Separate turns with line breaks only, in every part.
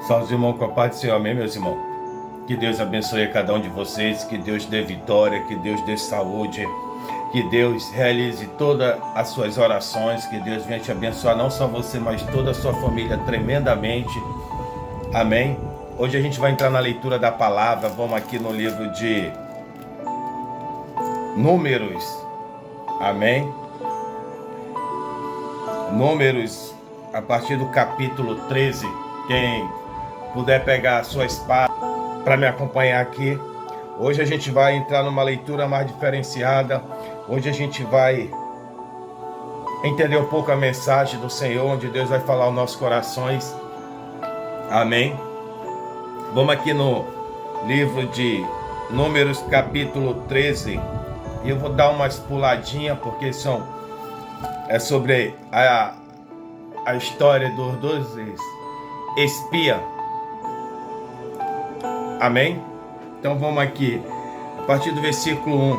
Salve, irmão, com a paz do Senhor, amém, meus irmãos? Que Deus abençoe a cada um de vocês, que Deus dê vitória, que Deus dê saúde, que Deus realize todas as suas orações, que Deus venha te abençoar, não só você, mas toda a sua família tremendamente, amém? Hoje a gente vai entrar na leitura da palavra, vamos aqui no livro de Números, amém? Números, a partir do capítulo 13, quem puder pegar a sua espada para me acompanhar aqui. Hoje a gente vai entrar numa leitura mais diferenciada. Hoje a gente vai entender um pouco a mensagem do Senhor, onde Deus vai falar aos nossos corações. Amém? Vamos aqui no livro de Números, capítulo 13. E eu vou dar umas puladinhas, porque é sobre a história dos 12 espias. Amém? Então vamos aqui, a partir do versículo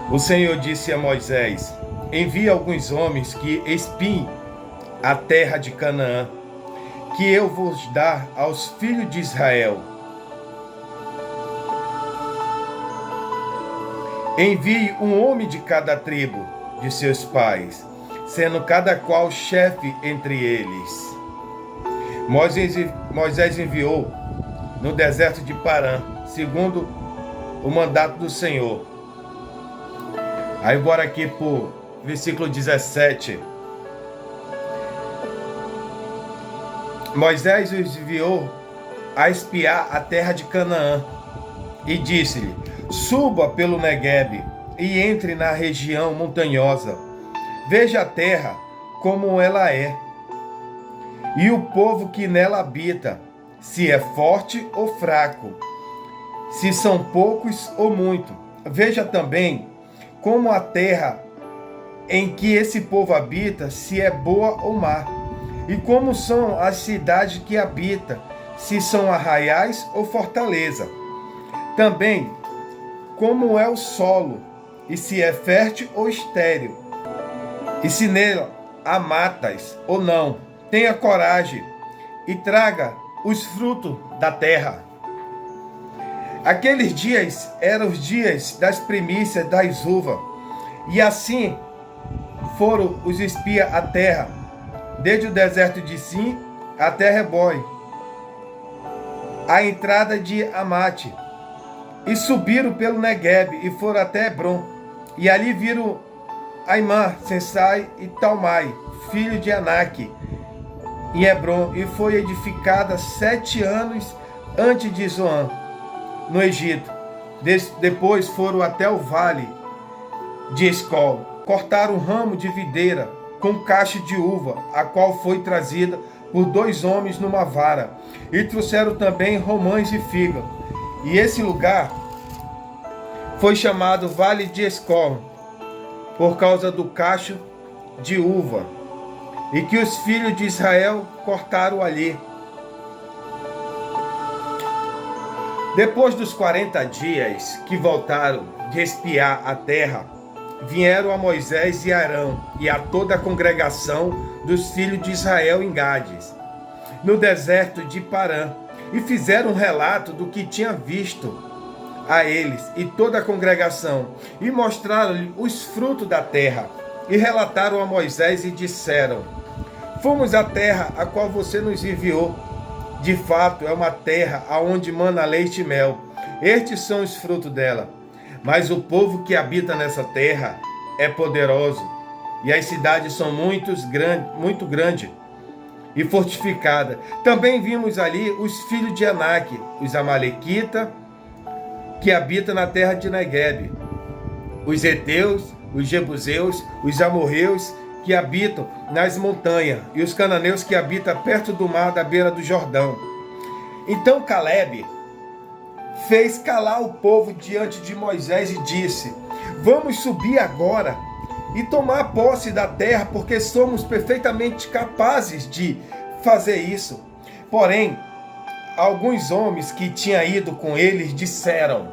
1. O Senhor disse a Moisés: envie alguns homens que espiem a terra de Canaã, que eu vou dar aos filhos de Israel. Envie um homem de cada tribo de seus pais, sendo cada qual chefe entre eles. Moisés enviou no deserto de Parã, segundo o mandato do Senhor. Aí bora aqui pro versículo 17. Moisés os enviou a espiar a terra de Canaã e disse-lhe: suba pelo Neguebe e entre na região montanhosa. Veja a terra como ela é, e o povo que nela habita, se é forte ou fraco, se são poucos ou muito. Veja também como a terra em que esse povo habita, se é boa ou má, e como são as cidades que habita, se são arraiais ou fortaleza. Também como é o solo, e se é fértil ou estéril, e se nela há matas ou não. Tenha coragem e traga os frutos da terra. Aqueles dias eram os dias das primícias das uvas, e assim foram os espias a terra, desde o deserto de Sim até Reboi, a entrada de Amate, e subiram pelo Neguebe e foram até Hebron, e ali viram Aimã, Sensai e Talmai, filho de Anak, em Hebron, e foi edificada 7 anos antes de Zoan, no Egito. Depois foram até o vale de Escol, cortaram um ramo de videira com cacho de uva, a qual foi trazida por 2 homens numa vara, e trouxeram também romães e figa. E esse lugar foi chamado Vale de Escol, por causa do cacho de uva, e que os filhos de Israel cortaram ali. Depois dos 40 dias que voltaram de espiar a terra, vieram a Moisés e Arão e a toda a congregação dos filhos de Israel em Gades, no deserto de Parã, e fizeram um relato do que tinha visto a eles e toda a congregação, e mostraram-lhe os frutos da terra, e relataram a Moisés e disseram: fomos à terra a qual você nos enviou. De fato, é uma terra aonde mana leite e mel. Estes são os frutos dela. Mas o povo que habita nessa terra é poderoso, e as cidades são muito grandes e fortificadas. Também vimos ali os filhos de Anak, os amalequitas, que habitam na terra de Neguebe, os heteus, os jebuseus, os amorreus, que habitam nas montanhas, e os cananeus que habitam perto do mar da beira do Jordão. Então Calebe fez calar o povo diante de Moisés e disse: vamos subir agora e tomar posse da terra, porque somos perfeitamente capazes de fazer isso. Porém, alguns homens que tinham ido com eles disseram: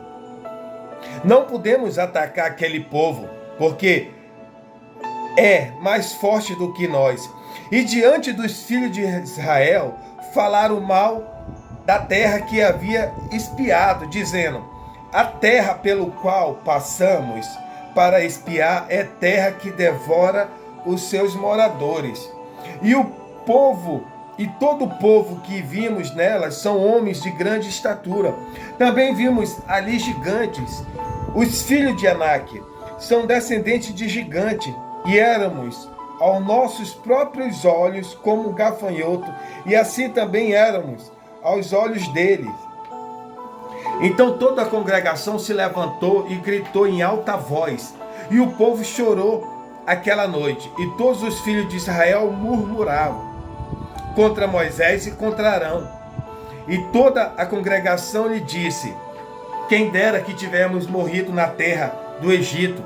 não podemos atacar aquele povo, porque é mais forte do que nós. E diante dos filhos de Israel, falaram mal da terra que havia espiado, dizendo: a terra pelo qual passamos para espiar é terra que devora os seus moradores. E o povo e todo o povo que vimos nelas são homens de grande estatura. Também vimos ali gigantes. Os filhos de Anak são descendentes de gigante, e éramos aos nossos próprios olhos como gafanhoto, e assim também éramos aos olhos deles. Então toda a congregação se levantou e gritou em alta voz, e o povo chorou aquela noite, e todos os filhos de Israel murmuravam contra Moisés e contra Arão. E toda a congregação lhe disse: quem dera que tivéssemos morrido na terra do Egito,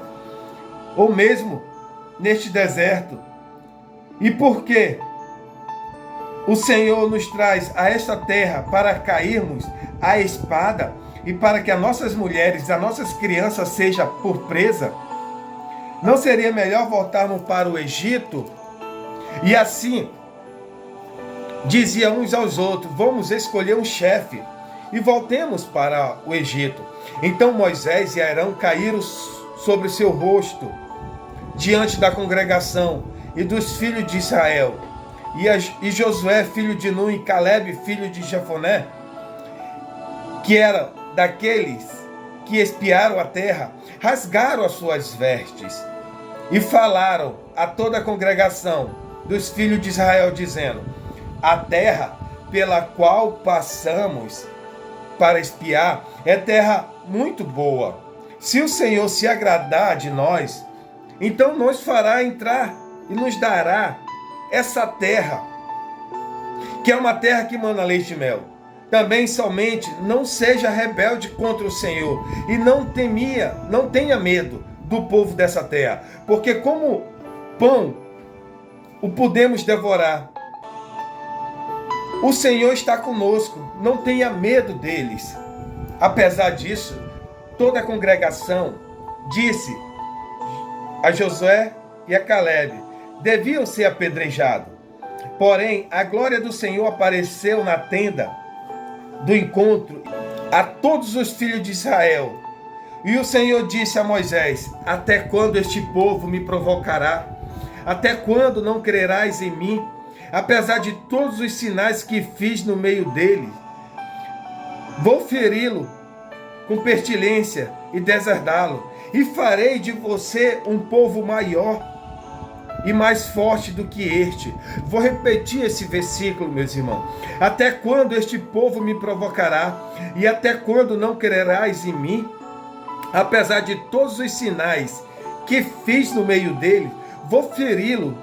ou mesmo neste deserto. E por que o Senhor nos traz a esta terra para cairmos à espada e para que as nossas mulheres, as nossas crianças sejam por presa? Não seria melhor voltarmos para o Egito? E assim diziam uns aos outros: vamos escolher um chefe e voltemos para o Egito. Então Moisés e Arão caíram sobre seu rosto diante da congregação e dos filhos de Israel. E Josué, filho de Nun, e Caleb, filho de Jefoné, que era daqueles que espiaram a terra, rasgaram as suas vestes e falaram a toda a congregação dos filhos de Israel, dizendo: a terra pela qual passamos para espiar é terra muito boa. Se o Senhor se agradar de nós, então nos fará entrar e nos dará essa terra, que é uma terra que mana leite e mel. Também somente não seja rebelde contra o Senhor e não tenha medo do povo dessa terra, porque como pão o podemos devorar. O Senhor está conosco, não tenha medo deles. Apesar disso, toda a congregação disse a Josué e a Caleb: deviam ser apedrejados. Porém, a glória do Senhor apareceu na tenda do encontro a todos os filhos de Israel. E o Senhor disse a Moisés: até quando este povo me provocará? Até quando não crerás em mim? Apesar de todos os sinais que fiz no meio dele, vou feri-lo com pestilência e deserdá-lo, e farei de você um povo maior e mais forte do que este. Vou repetir esse versículo, meus irmãos. Até quando este povo me provocará? E até quando não crerás em mim? Apesar de todos os sinais que fiz no meio dele, vou feri-lo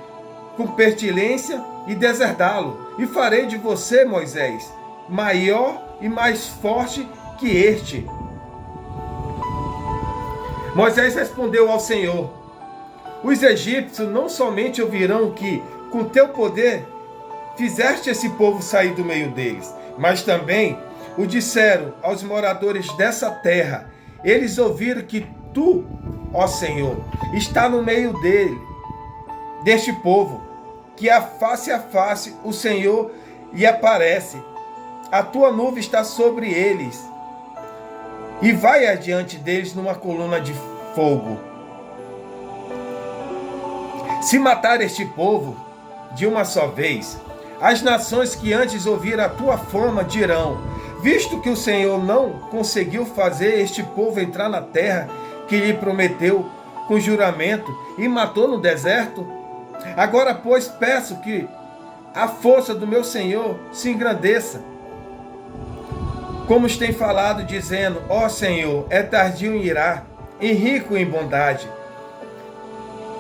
com pestilência e deserdá-lo, e farei de você, Moisés, maior e mais forte que este. Moisés respondeu ao Senhor: os egípcios não somente ouvirão que, com teu poder, fizeste esse povo sair do meio deles, mas também o disseram aos moradores dessa terra. Eles ouviram que tu, ó Senhor, está no meio deste povo, que a face o Senhor lhe aparece. A tua nuvem está sobre eles e vai adiante deles numa coluna de fogo. Se matar este povo de uma só vez, as nações que antes ouviram a tua fama dirão: visto que o Senhor não conseguiu fazer este povo entrar na terra que lhe prometeu com juramento e matou no deserto, agora, pois, peço que a força do meu Senhor se engrandeça, como os tem falado, dizendo: ó Senhor, é tardio em irar e rico em bondade.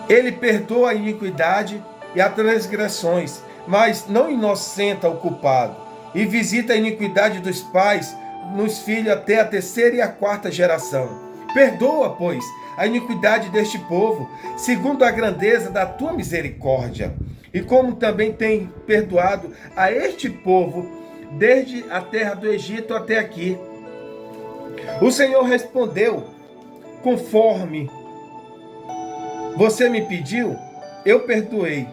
Ele perdoa a iniquidade e as transgressões, mas não inocenta o culpado, e visita a iniquidade dos pais nos filhos até a terceira e a quarta geração. Perdoa, pois, a iniquidade deste povo, segundo a grandeza da tua misericórdia, e como também tem perdoado a este povo, desde a terra do Egito até aqui. O Senhor respondeu: conforme você me pediu, eu perdoei.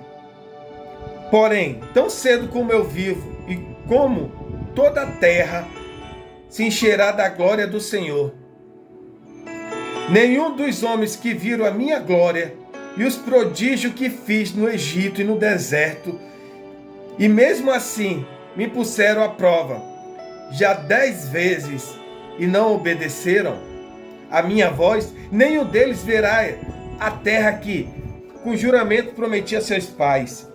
Porém, tão cedo como eu vivo e como toda a terra se encherá da glória do Senhor, nenhum dos homens que viram a minha glória e os prodígios que fiz no Egito e no deserto, e mesmo assim me puseram à prova, já 10 vezes, e não obedeceram a minha voz, nenhum deles verá a terra que, com juramento, prometi a seus pais.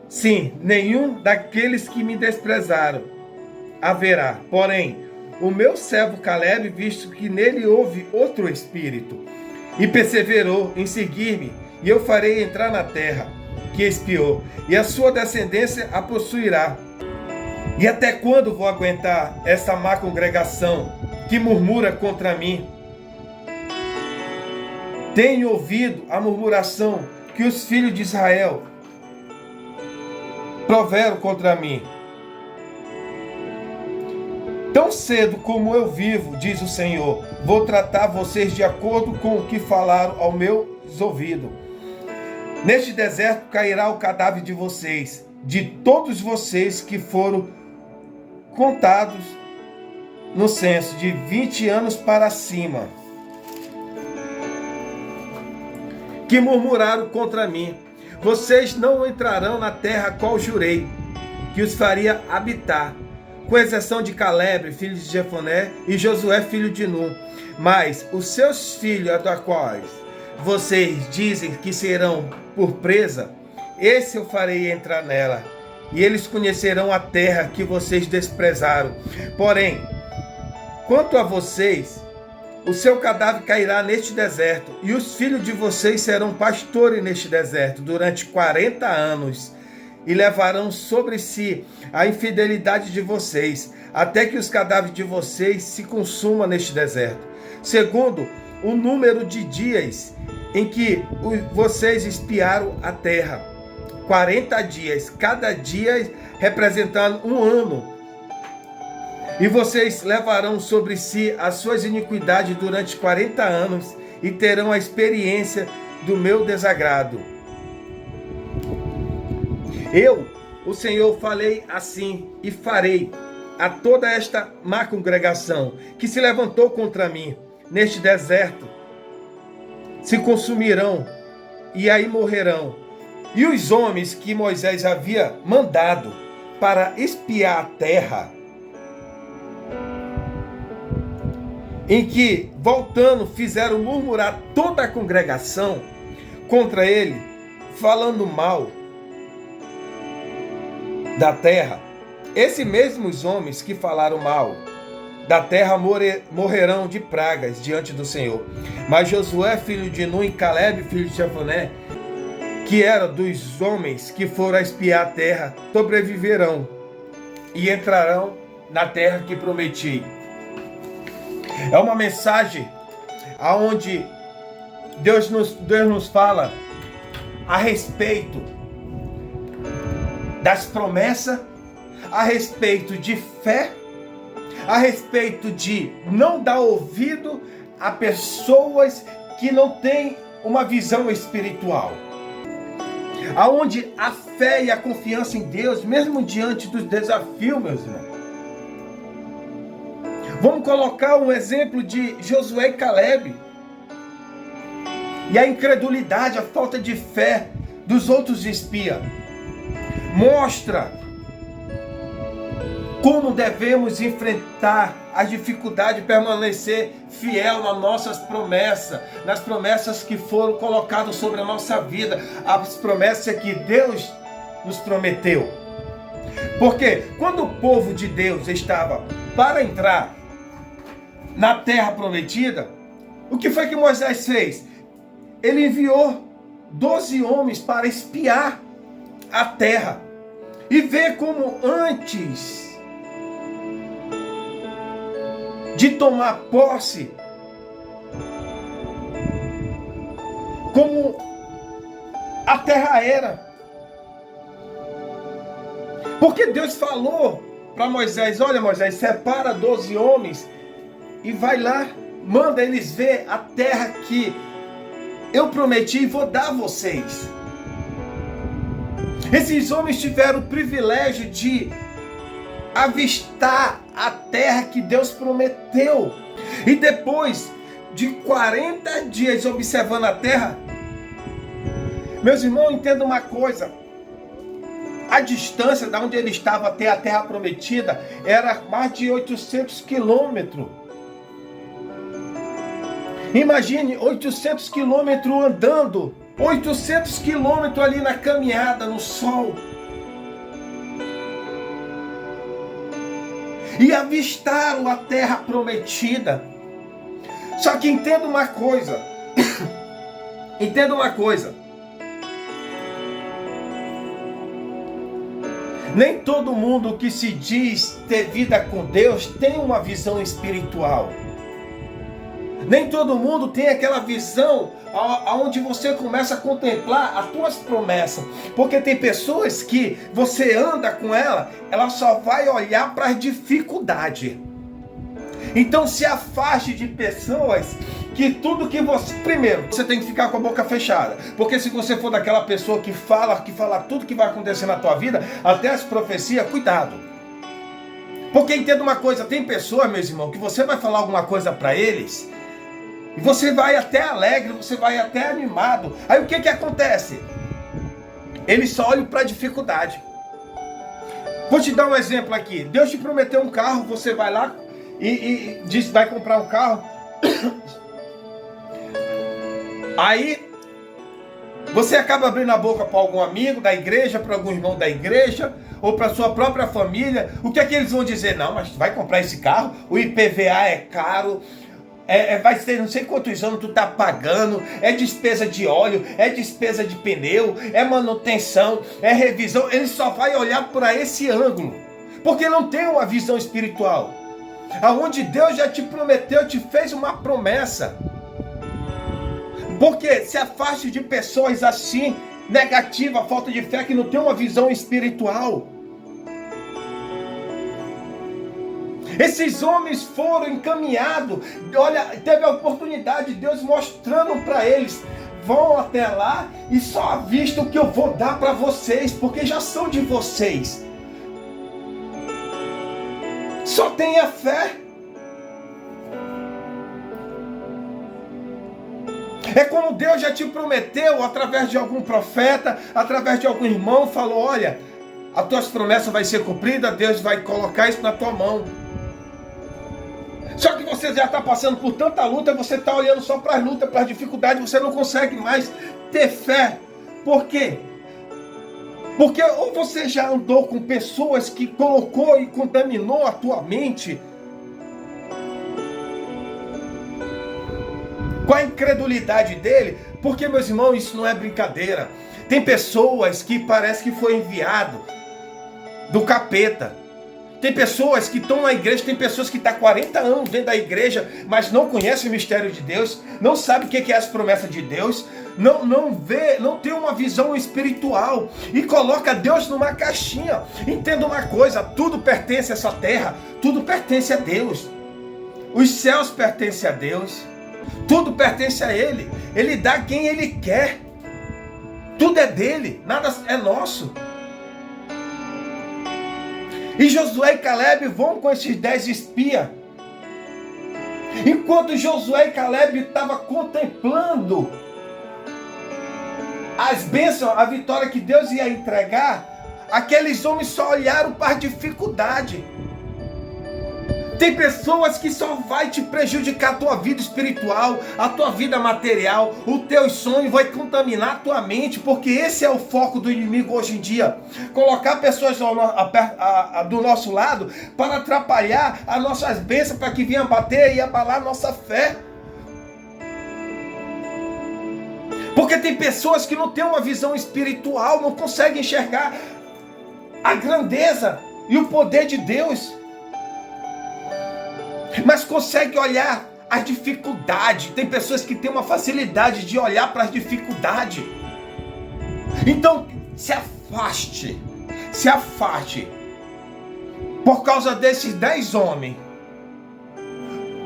Sim, nenhum daqueles que me desprezaram haverá. Porém, o meu servo Caleb, visto que nele houve outro espírito, e perseverou em seguir-me, e eu farei entrar na terra que espiou, e a sua descendência a possuirá. E até quando vou aguentar essa má congregação que murmura contra mim? Tenho ouvido a murmuração que os filhos de Israel proveram contra mim. Tão cedo como eu vivo, diz o Senhor, vou tratar vocês de acordo com o que falaram ao meu ouvido. Neste deserto cairá o cadáver de vocês, de todos vocês que foram contados no censo, de 20 anos para cima, que murmuraram contra mim. Vocês não entrarão na terra a qual jurei, que os faria habitar, com exceção de Caleb, filho de Jefoné, e Josué, filho de Nun. Mas os seus filhos, a da quais vocês dizem que serão por presa, esse eu farei entrar nela, e eles conhecerão a terra que vocês desprezaram. Porém, quanto a vocês, o seu cadáver cairá neste deserto, e os filhos de vocês serão pastores neste deserto durante 40 anos, e levarão sobre si a infidelidade de vocês, até que os cadáveres de vocês se consumam neste deserto, segundo o número de dias em que vocês espiaram a terra. 40 dias, cada dia representando um ano. E vocês levarão sobre si as suas iniquidades durante 40 anos e terão a experiência do meu desagrado. Eu, o Senhor, falei assim e farei a toda esta má congregação que se levantou contra mim neste deserto, se consumirão e aí morrerão. E os homens que Moisés havia mandado para espiar a terra, em que, voltando, fizeram murmurar toda a congregação contra ele, falando mal da terra, esses mesmos homens que falaram mal da terra morrerão de pragas diante do Senhor. Mas Josué, filho de Nun, e Caleb, filho de Jefoné, que era dos homens que foram a espiar a terra, sobreviverão e entrarão na terra que prometi. É uma mensagem aonde Deus nos fala a respeito das promessas, a respeito de fé, a respeito de não dar ouvido a pessoas que não têm uma visão espiritual. Aonde a fé e a confiança em Deus, mesmo diante dos desafios, meus irmãos. Vamos colocar um exemplo de Josué e Caleb. E a incredulidade, a falta de fé dos outros espias. Mostra como devemos enfrentar as dificuldades e permanecer fiel nas nossas promessas, nas promessas que foram colocadas sobre a nossa vida, as promessas que Deus nos prometeu. Porque quando o povo de Deus estava para entrar na terra prometida, o que foi que Moisés fez? Ele enviou 12 homens para espiar a terra e ver como antes de tomar posse, como a terra era. Porque Deus falou para Moisés: olha, Moisés, separa 12 homens e vai lá, manda eles ver a terra que eu prometi e vou dar a vocês. Esses homens tiveram o privilégio de avistar a terra que Deus prometeu. E depois de 40 dias observando a terra, meus irmãos, entendam uma coisa. A distância da onde ele estava até a terra prometida era mais de 800 quilômetros. Imagine 800 quilômetros andando, 800 quilômetros ali na caminhada, no sol. E avistaram a terra prometida. Só que entenda uma coisa. Entenda uma coisa. Nem todo mundo que se diz ter vida com Deus tem uma visão espiritual. Nem todo mundo tem aquela visão onde você começa a contemplar as tuas promessas. Porque tem pessoas que você anda com ela só vai olhar para as dificuldades. Então se afaste de pessoas que tudo que você... Primeiro, você tem que ficar com a boca fechada. Porque se você for daquela pessoa que fala tudo que vai acontecer na tua vida, até as profecias, cuidado. Porque entenda uma coisa, tem pessoas, meus irmãos, que você vai falar alguma coisa para eles... E você vai até alegre, você vai até animado. Aí o que acontece? Eles só olham para a dificuldade. Vou te dar um exemplo aqui. Deus te prometeu um carro, você vai lá e diz que vai comprar um carro. Aí você acaba abrindo a boca para algum amigo da igreja, para algum irmão da igreja, ou para sua própria família. O que é que eles vão dizer? Não, mas vai comprar esse carro, o IPVA é caro. Vai ser não sei quantos anos tu tá pagando, é despesa de óleo, é despesa de pneu, é manutenção, é revisão. Ele só vai olhar para esse ângulo, porque não tem uma visão espiritual, aonde Deus já te prometeu, te fez uma promessa. Porque se afaste de pessoas assim, negativas, falta de fé, que não tem uma visão espiritual. Esses homens foram encaminhados. Olha, teve a oportunidade de Deus mostrando para eles: vão até lá e só avistam o que eu vou dar para vocês, porque já são de vocês. Só tenha fé. É como Deus já te prometeu, através de algum profeta, através de algum irmão, falou: olha, as tuas promessas vão ser cumpridas, Deus vai colocar isso na tua mão. Só que você já está passando por tanta luta, você está olhando só para as lutas, para as dificuldades, você não consegue mais ter fé. Por quê? Porque ou você já andou com pessoas que colocou e contaminou a tua mente com a incredulidade dele, porque, meus irmãos, isso não é brincadeira. Tem pessoas que parece que foi enviado do capeta. Tem pessoas que estão na igreja, tem pessoas que estão 40 anos dentro da igreja, mas não conhecem o mistério de Deus, não sabem o que é as promessas de Deus, não tem uma visão espiritual e coloca Deus numa caixinha. Entenda uma coisa, tudo pertence a essa terra, tudo pertence a Deus. Os céus pertencem a Deus, tudo pertence a Ele. Ele dá quem Ele quer, tudo é dele, nada é nosso. E Josué e Caleb vão com esses 10 espias. Enquanto Josué e Caleb estavam contemplando as bênçãos, a vitória que Deus ia entregar, aqueles homens só olharam para a dificuldade. Tem pessoas que só vai te prejudicar a tua vida espiritual, a tua vida material, o teu sonho vai contaminar a tua mente, porque esse é o foco do inimigo hoje em dia. Colocar pessoas do nosso lado para atrapalhar as nossas bênçãos, para que venham bater e abalar a nossa fé. Porque tem pessoas que não têm uma visão espiritual, não conseguem enxergar a grandeza e o poder de Deus, mas consegue olhar as dificuldades. Tem pessoas que têm uma facilidade de olhar para as dificuldades. Então, se afaste. Por causa desses 10 homens.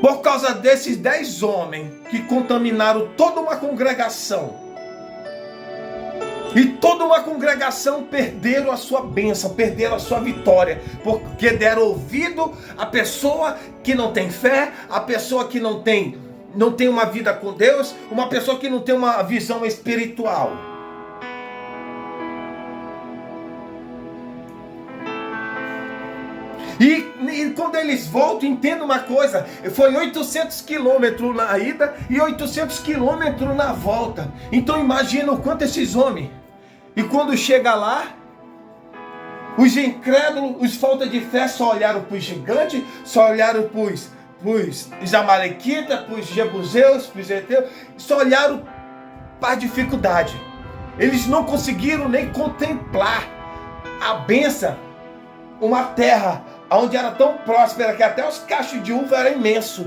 Por causa desses 10 homens que contaminaram toda uma congregação. E toda uma congregação perderam a sua bênção, perderam a sua vitória, porque deram ouvido à pessoa que não tem fé, a pessoa que não tem uma vida com Deus, uma pessoa que não tem uma visão espiritual. E quando eles voltam, entenda uma coisa, foi 800 quilômetros na ida e 800 quilômetros na volta. Então imagina o quanto esses homens. E quando chega lá, os incrédulos, os falta de fé, só olharam para os gigantes, só olharam para os amalequitas, para os jebuseus, para os heteus, só olharam para a dificuldade. Eles não conseguiram nem contemplar a bênção, uma terra onde era tão próspera que até os cachos de uva eram imensos.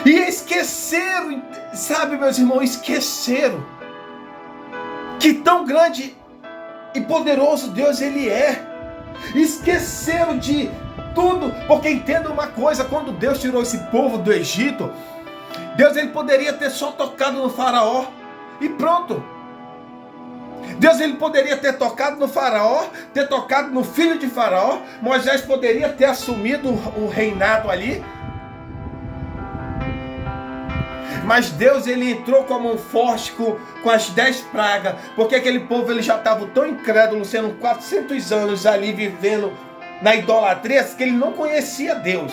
E esqueceram, sabe, meus irmãos, esqueceram que tão grande e poderoso Deus Ele é. Esqueceram de tudo, porque entenda uma coisa, quando Deus tirou esse povo do Egito, Deus Ele poderia ter só tocado no faraó e pronto. Deus Ele poderia ter tocado no faraó, ter tocado no filho de faraó, Moisés poderia ter assumido o reinado ali. Mas Deus Ele entrou com a mão forte com as 10 pragas, porque aquele povo ele já estava tão incrédulo, sendo 400 anos ali vivendo na idolatria, que ele não conhecia Deus.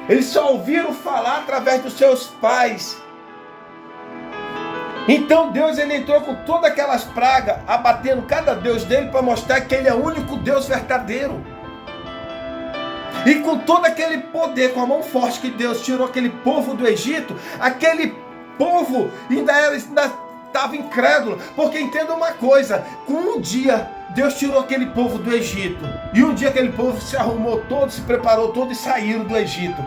Eles só ouviram falar através dos seus pais. Então Deus Ele entrou com todas aquelas pragas, abatendo cada Deus dele para mostrar que Ele é o único Deus verdadeiro. E com todo aquele poder, com a mão forte que Deus tirou aquele povo do Egito, aquele povo ainda estava incrédulo. Porque entenda uma coisa, com um dia Deus tirou aquele povo do Egito. E um dia aquele povo se arrumou todo, se preparou todo e saíram do Egito.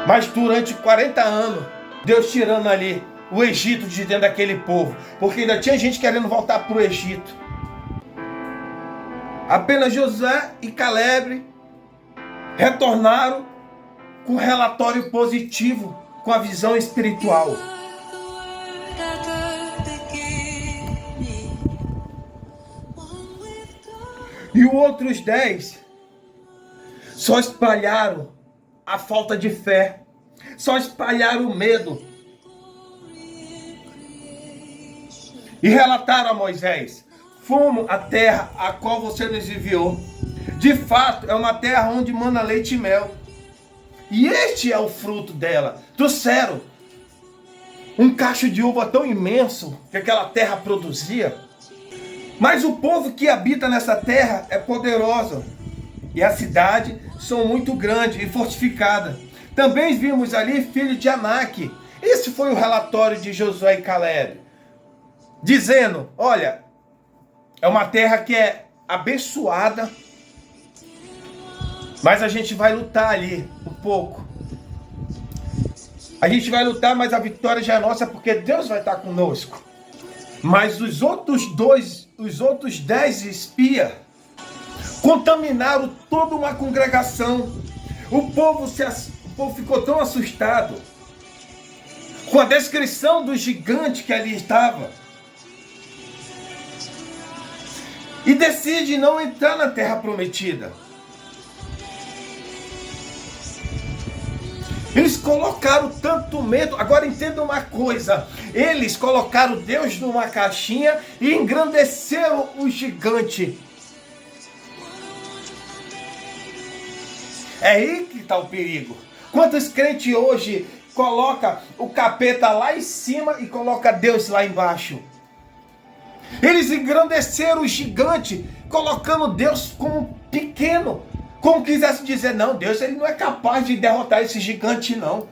Mas durante 40 anos, Deus tirando ali o Egito de dentro daquele povo. Porque ainda tinha gente querendo voltar para o Egito. Apenas Josué e Caleb retornaram com relatório positivo, com a visão espiritual. E os outros 10 só espalharam a falta de fé, só espalharam o medo. E relataram a Moisés: fomos à terra a qual você nos enviou. De fato, é uma terra onde mana leite e mel. E este é o fruto dela. Trouxeram um cacho de uva tão imenso que aquela terra produzia. Mas o povo que habita nessa terra é poderoso. E a cidade são muito grande e fortificada. Também vimos ali filho de Anak. Esse foi o relatório de Josué e Caleb. Dizendo, olha, é uma terra que é abençoada, mas a gente vai lutar ali um pouco. A gente vai lutar, mas a vitória já é nossa, porque Deus vai estar conosco. Mas os outros 10 espias contaminaram toda uma congregação. O povo ficou tão assustado com a descrição do gigante que ali estava. E decide não entrar na terra prometida. Eles colocaram tanto medo. Agora entenda uma coisa. Eles colocaram Deus numa caixinha e engrandeceram o gigante. É aí que está o perigo. Quantos crentes hoje colocam o capeta lá em cima e colocam Deus lá embaixo? Eles engrandeceram o gigante, colocando Deus como pequeno. Como quisesse dizer, não, Deus ele não é capaz de derrotar esse gigante, não.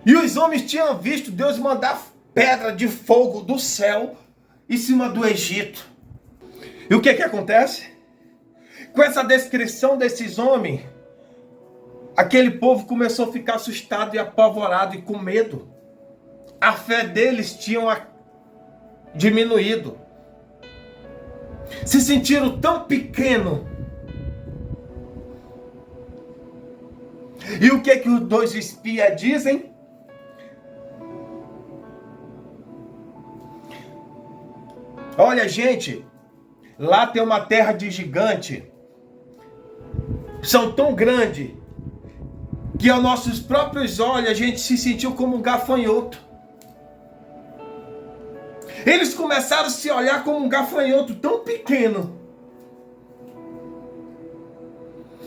E os homens tinham visto Deus mandar pedra de fogo do céu em cima do Egito. E o que acontece? Com essa descrição desses homens, aquele povo começou a ficar assustado e apavorado e com medo. A fé deles tinha diminuído. Se sentiram tão pequenos. E o que os 2 espias dizem? Olha, gente, lá tem uma terra de gigante. São tão grandes que aos nossos próprios olhos a gente se sentiu como um gafanhoto. Eles começaram a se olhar como um gafanhoto tão pequeno.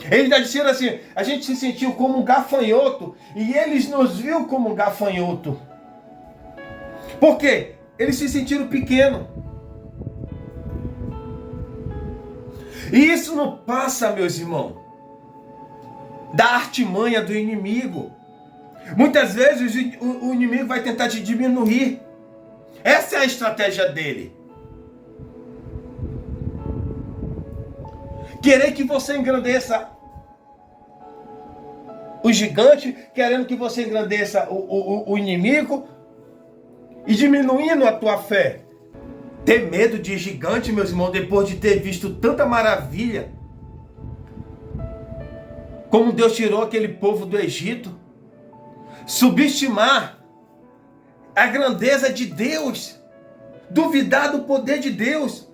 Eles disseram assim, a gente se sentiu como um gafanhoto e eles nos viram como um gafanhoto. Por quê? Eles se sentiram pequenos. E isso não passa, meus irmãos, da artimanha do inimigo. Muitas vezes o inimigo vai tentar te diminuir. Essa é a estratégia dele. Querer que você engrandeça o gigante, querendo que você engrandeça o inimigo e diminuindo a tua fé. Ter medo de gigante, meus irmãos, depois de ter visto tanta maravilha, como Deus tirou aquele povo do Egito, subestimar a grandeza de Deus, duvidar do poder de Deus.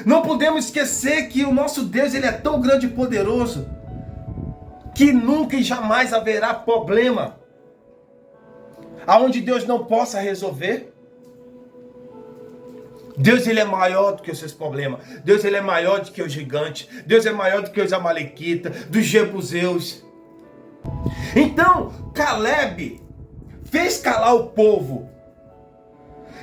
Não podemos esquecer que o nosso Deus, ele é tão grande e poderoso que nunca e jamais haverá problema aonde Deus não possa resolver. Deus, ele é maior do que os seus problemas. Deus, ele é maior do que os gigantes. Deus é maior do que os amalequitas, dos jebuseus. Então, Caleb fez calar o povo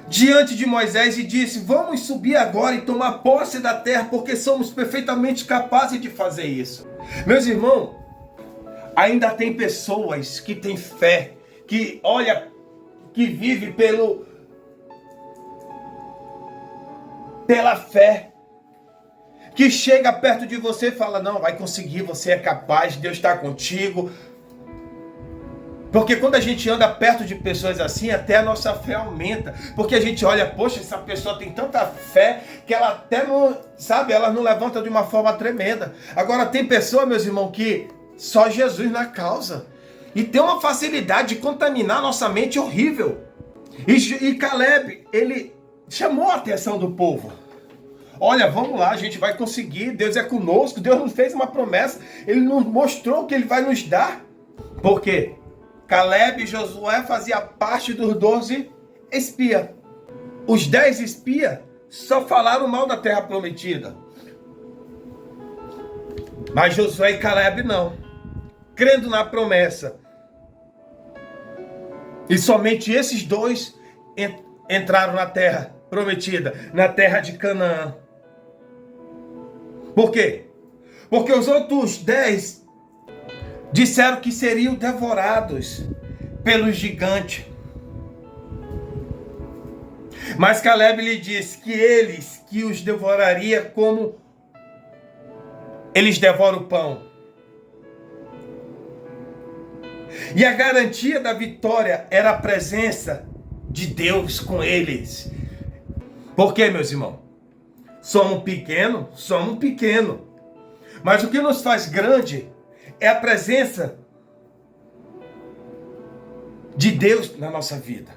diante de Moisés e disse: vamos subir agora e tomar posse da terra, porque somos perfeitamente capazes de fazer isso. Meus irmãos, ainda tem pessoas que têm fé, que olha, que vive pela fé, que chega perto de você e fala: não, vai conseguir, você é capaz, Deus está contigo. Porque quando a gente anda perto de pessoas assim, até a nossa fé aumenta. Porque a gente olha, poxa, essa pessoa tem tanta fé que ela até não, sabe, ela não levanta de uma forma tremenda. Agora tem pessoa, meus irmãos, que só Jesus na causa. E tem uma facilidade de contaminar nossa mente horrível. E Caleb, ele chamou a atenção do povo. Olha, vamos lá, a gente vai conseguir, Deus é conosco, Deus nos fez uma promessa, Ele nos mostrou que Ele vai nos dar. Por quê? Caleb e Josué faziam parte dos 12 espias. Os 10 espias só falaram mal da terra prometida. Mas Josué e Caleb não, crendo na promessa. E somente esses dois entraram na terra prometida, na terra de Canaã. Por quê? Porque os outros 10 disseram que seriam devorados pelos gigantes. Mas Caleb lhe disse que os devoraria como eles devoram o pão. E a garantia da vitória era a presença de Deus com eles. Por quê, meus irmãos? Somos pequenos. Mas o que nos faz grande é a presença de Deus na nossa vida.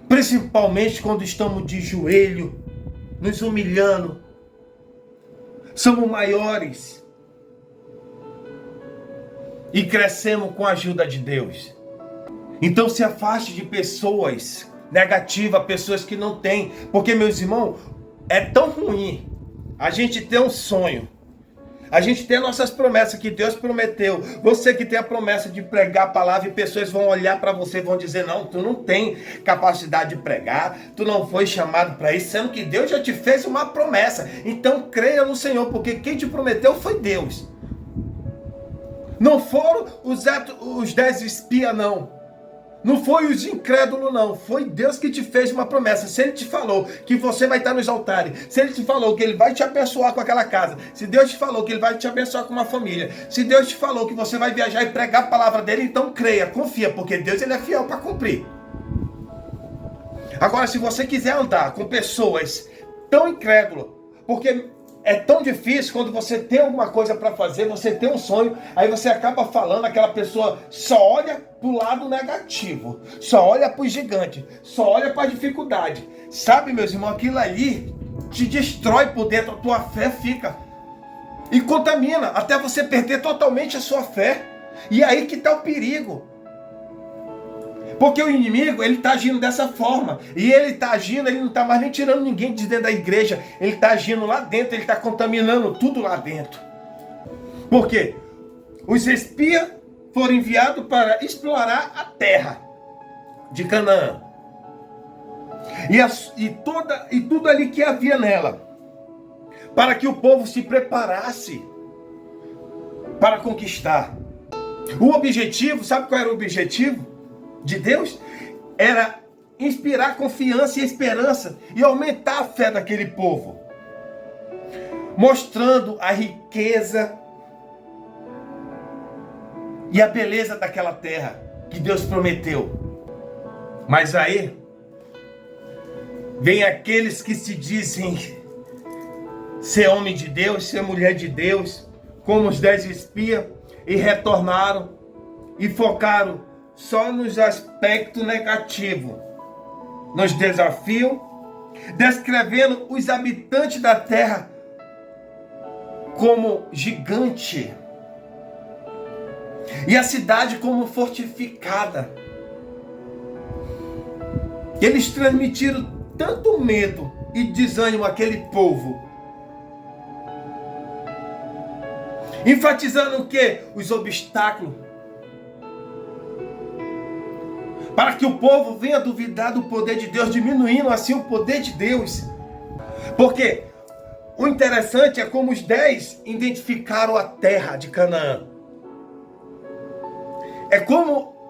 Principalmente quando estamos de joelho, nos humilhando. Somos maiores. E crescemos com a ajuda de Deus. Então se afaste de pessoas negativas, pessoas que não têm. Porque, meus irmãos, é tão ruim a gente ter um sonho. A gente tem nossas promessas que Deus prometeu. Você que tem a promessa de pregar a palavra e pessoas vão olhar para você e vão dizer: não, tu não tem capacidade de pregar, tu não foi chamado para isso, sendo que Deus já te fez uma promessa. Então creia no Senhor, porque quem te prometeu foi Deus. Não foram os 10 espias, não. Não foi os incrédulos, não. Foi Deus que te fez uma promessa. Se Ele te falou que você vai estar nos altares, se Ele te falou que Ele vai te abençoar com aquela casa, se Deus te falou que Ele vai te abençoar com uma família, se Deus te falou que você vai viajar e pregar a palavra dEle, então creia, confia, porque Deus, Ele é fiel para cumprir. Agora, se você quiser andar com pessoas tão incrédulas, porque é tão difícil quando você tem alguma coisa para fazer, você tem um sonho, aí você acaba falando, aquela pessoa só olha para o lado negativo, só olha para o gigante, só olha para a dificuldade. Sabe, meus irmãos, aquilo ali te destrói por dentro, a tua fé fica e contamina, até você perder totalmente a sua fé. E aí que está o perigo. Porque o inimigo, ele está agindo dessa forma. E ele está agindo, ele não está mais nem tirando ninguém de dentro da igreja. Ele está agindo lá dentro, ele está contaminando tudo lá dentro. Por quê? Os espias foram enviados para explorar a terra de Canaã. E tudo ali que havia nela. Para que o povo se preparasse para conquistar. O objetivo, sabe qual era o objetivo de Deus? Era inspirar confiança e esperança e aumentar a fé daquele povo, mostrando a riqueza e a beleza daquela terra que Deus prometeu. Mas aí vem aqueles que se dizem ser homem de Deus, ser mulher de Deus, como os 10 espias, e retornaram e focaram só nos aspectos negativos, nos desafios, descrevendo os habitantes da terra como gigante e a cidade como fortificada. Eles transmitiram tanto medo e desânimo àquele povo, enfatizando o quê? Os obstáculos, para que o povo venha duvidar do poder de Deus, diminuindo assim o poder de Deus. Porque o interessante é como os 10 identificaram a terra de Canaã.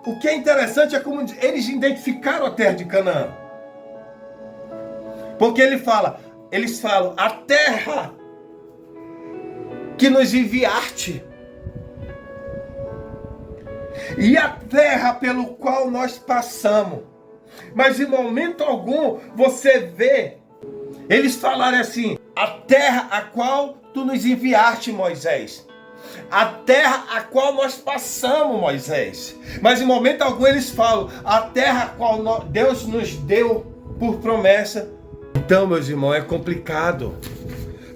O que é interessante é como eles identificaram a terra de Canaã. Porque eles falam, a terra que nos enviaste, e a terra pelo qual nós passamos. Mas em momento algum você vê eles falarem assim, a terra a qual tu nos enviaste, Moisés, a terra a qual nós passamos, Moisés. Mas em momento algum eles falam, a terra a qual Deus nos deu por promessa. Então, meus irmãos, é complicado,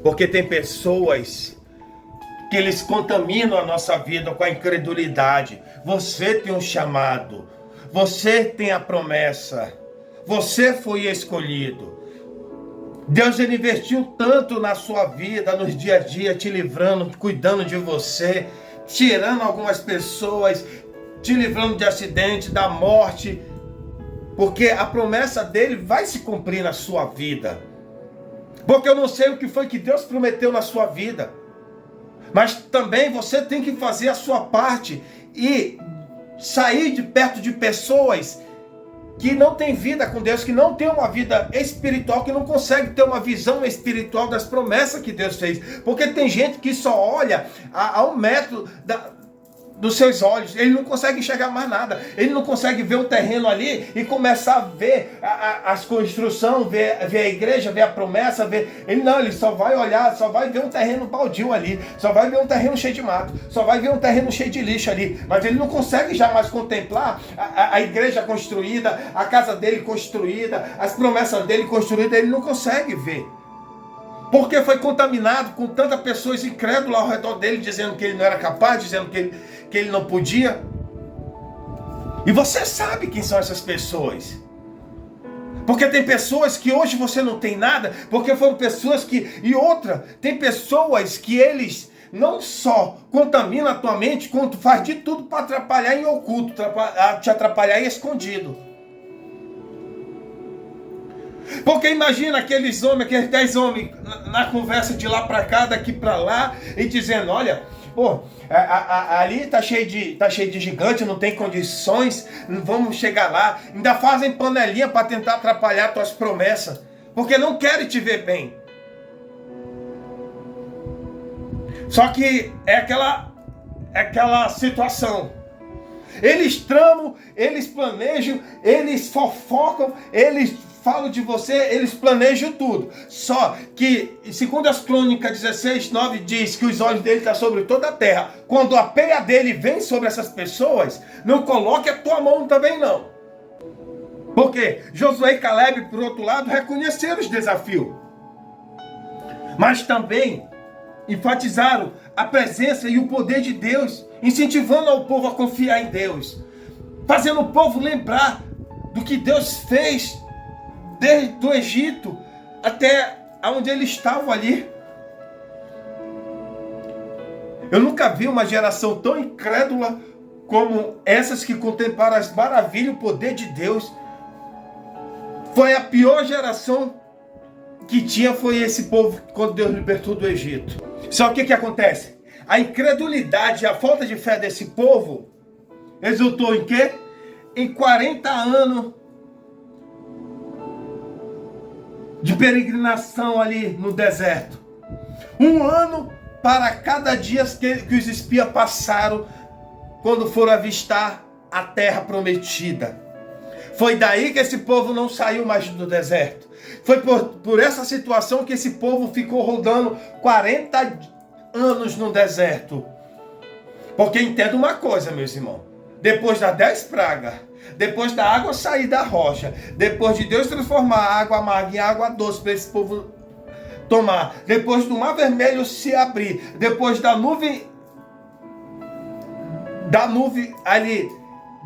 porque tem pessoas que eles contaminam a nossa vida com a incredulidade. Você tem um chamado, você tem a promessa, você foi escolhido. Deus, ele investiu tanto na sua vida, nos dia a dia, te livrando, cuidando de você, tirando algumas pessoas, te livrando de acidente, da morte, porque a promessa dele vai se cumprir na sua vida. Porque eu não sei o que foi que Deus prometeu na sua vida, mas também você tem que fazer a sua parte e sair de perto de pessoas que não têm vida com Deus, que não têm uma vida espiritual, que não consegue ter uma visão espiritual das promessas que Deus fez. Porque tem gente que só olha a 1 metro dos seus olhos, ele não consegue enxergar mais nada, ele não consegue ver o terreno ali e começar a ver as construções, ver a igreja, ver a promessa, ele só vai olhar, só vai ver um terreno baldio ali, só vai ver um terreno cheio de mato, só vai ver um terreno cheio de lixo ali, mas ele não consegue jamais contemplar a igreja construída, a casa dele construída, as promessas dele construídas, ele não consegue ver. Porque foi contaminado com tantas pessoas incrédulas ao redor dele, dizendo que ele não era capaz, dizendo que ele não podia. E você sabe quem são essas pessoas. Porque tem pessoas que hoje você não tem nada, porque foram pessoas que... E outra, tem pessoas que eles não só contaminam a tua mente, quanto faz de tudo para atrapalhar em oculto, te atrapalhar em escondido. Porque imagina aqueles 10 homens na conversa de lá para cá, daqui para lá, e dizendo, olha, ali tá cheio de gigante, não tem condições, não vamos chegar lá. Ainda fazem panelinha para tentar atrapalhar tuas promessas, porque não querem te ver bem. Só que é aquela situação. Eles tramam, eles planejam, eles fofocam, eles falo de você, eles planejam tudo. Só que, segundo as Crônicas 16:9 diz que os olhos dele estão sobre toda a terra. Quando a peia dele vem sobre essas pessoas, não coloque a tua mão também não. Porque Josué e Caleb, por outro lado, reconheceram os desafios. Mas também enfatizaram a presença e o poder de Deus, incentivando ao povo a confiar em Deus, fazendo o povo lembrar do que Deus fez desde o Egito até onde eles estavam ali. Eu nunca vi uma geração tão incrédula como essas que contemplaram as maravilhas e o poder de Deus. Foi a pior geração que tinha, foi esse povo quando Deus libertou do Egito. Só que o que acontece? A incredulidade, a falta de fé desse povo resultou em quê? Em 40 anos de peregrinação ali no deserto. 1 ano para cada dia que os espias passaram quando foram avistar a terra prometida. Foi daí que esse povo não saiu mais do deserto. Foi por essa situação que esse povo ficou rodando 40 anos no deserto. Porque entenda uma coisa, meus irmãos. Depois das 10 pragas, depois da água sair da rocha, depois de Deus transformar a água amarga em água doce para esse povo tomar, depois do mar vermelho se abrir, depois da nuvem ali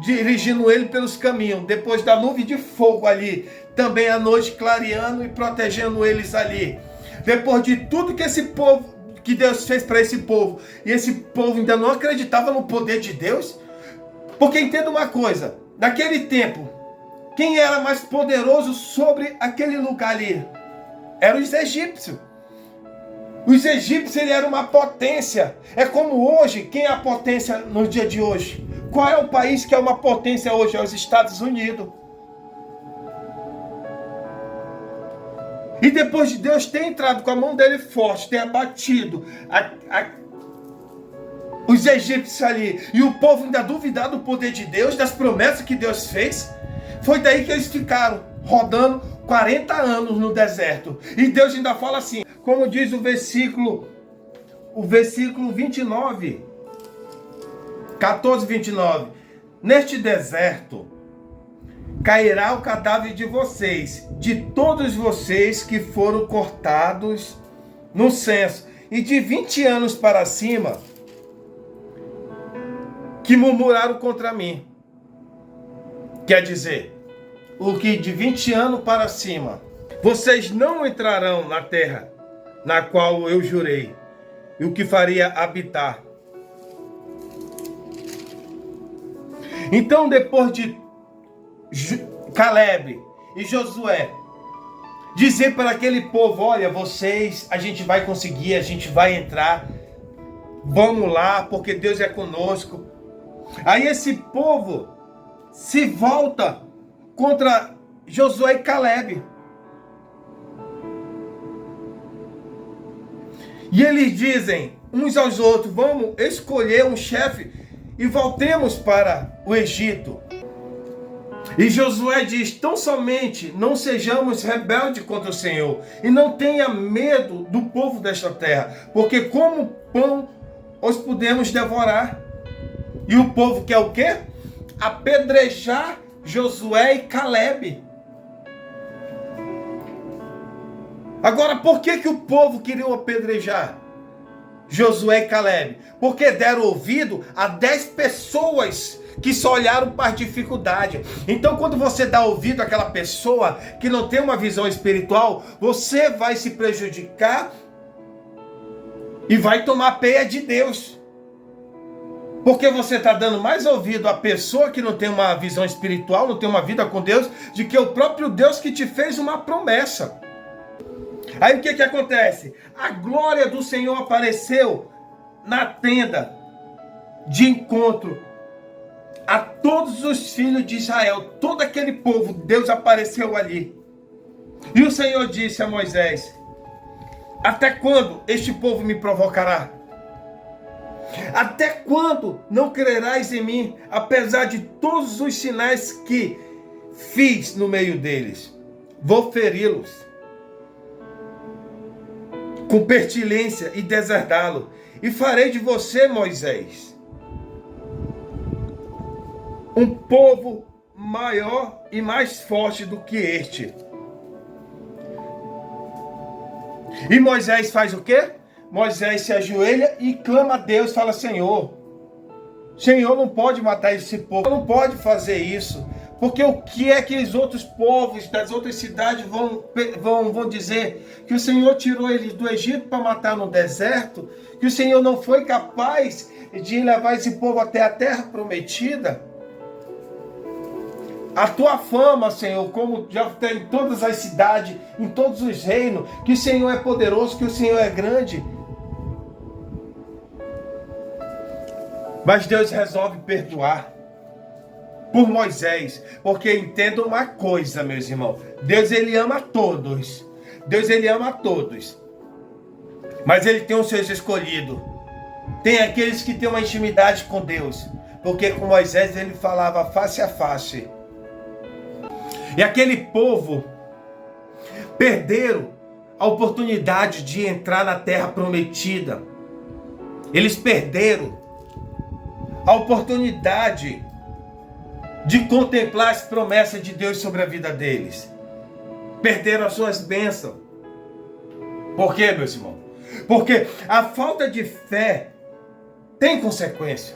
dirigindo ele pelos caminhos, depois da nuvem de fogo ali, também à noite clareando e protegendo eles ali, depois de tudo que esse povo, que Deus fez para esse povo, e esse povo ainda não acreditava no poder de Deus. Porque entenda uma coisa, naquele tempo, quem era mais poderoso sobre aquele lugar ali? Eram os egípcios. Os egípcios, ele era uma potência. É como hoje, quem é a potência no dia de hoje? Qual é o país que é uma potência hoje? É os Estados Unidos. E depois de Deus ter entrado com a mão dele forte, ter abatido os egípcios ali, e o povo ainda duvidar do poder de Deus, das promessas que Deus fez, foi daí que eles ficaram rodando 40 anos no deserto. E Deus ainda fala assim, como diz o versículo 29, 14, 29. Neste deserto cairá o cadáver de vocês, de todos vocês que foram cortados no censo, e de 20 anos para cima, que murmuraram contra mim. Quer dizer, o que de 20 anos para cima, vocês não entrarão na terra na qual eu jurei, e o que faria habitar. Então, depois de Caleb e Josué dizer para aquele povo, olha, vocês, a gente vai conseguir, a gente vai entrar, vamos lá, porque Deus é conosco. Aí esse povo se volta contra Josué e Caleb. E eles dizem uns aos outros, vamos escolher um chefe e voltemos para o Egito. E Josué diz, tão somente não sejamos rebeldes contra o Senhor, e não tenha medo do povo desta terra, porque como pão os podemos devorar. E o povo quer o quê? Apedrejar Josué e Caleb. Agora, por que o povo queria apedrejar Josué e Caleb? Porque deram ouvido a 10 pessoas que só olharam para as dificuldades. Então, quando você dá ouvido àquela pessoa que não tem uma visão espiritual, você vai se prejudicar e vai tomar a peia de Deus. Porque você está dando mais ouvido à pessoa que não tem uma visão espiritual, não tem uma vida com Deus, do que o próprio Deus que te fez uma promessa. Aí o que acontece? A glória do Senhor apareceu na tenda de encontro a todos os filhos de Israel. Todo aquele povo, Deus apareceu ali. E o Senhor disse a Moisés, até quando este povo me provocará? Até quando não crerás em mim, apesar de todos os sinais que fiz no meio deles? vou feri-los com pestilência e deserdá-lo. E farei de você, Moisés, um povo maior e mais forte do que este. E Moisés faz o quê? Moisés se ajoelha e clama a Deus, fala: Senhor, não pode matar esse povo, não pode fazer isso, porque o que é que os outros povos das outras cidades vão dizer? Que o Senhor tirou eles do Egito para matar no deserto? Que o Senhor não foi capaz de levar esse povo até a terra prometida? A tua fama, Senhor, como já tem em todas as cidades, em todos os reinos, que o Senhor é poderoso, que o Senhor é grande. Mas Deus resolve perdoar por Moisés, porque entenda uma coisa, meus irmãos: Deus, ele ama todos. Deus, ele ama todos. Mas ele tem os seus escolhidos. Tem aqueles que têm uma intimidade com Deus, porque com Moisés ele falava face a face. E aquele povo perderam a oportunidade de entrar na terra prometida. Eles perderam a oportunidade de contemplar as promessas de Deus sobre a vida deles. Perderam as suas bênçãos. Por quê, meus irmãos? Porque a falta de fé tem consequência,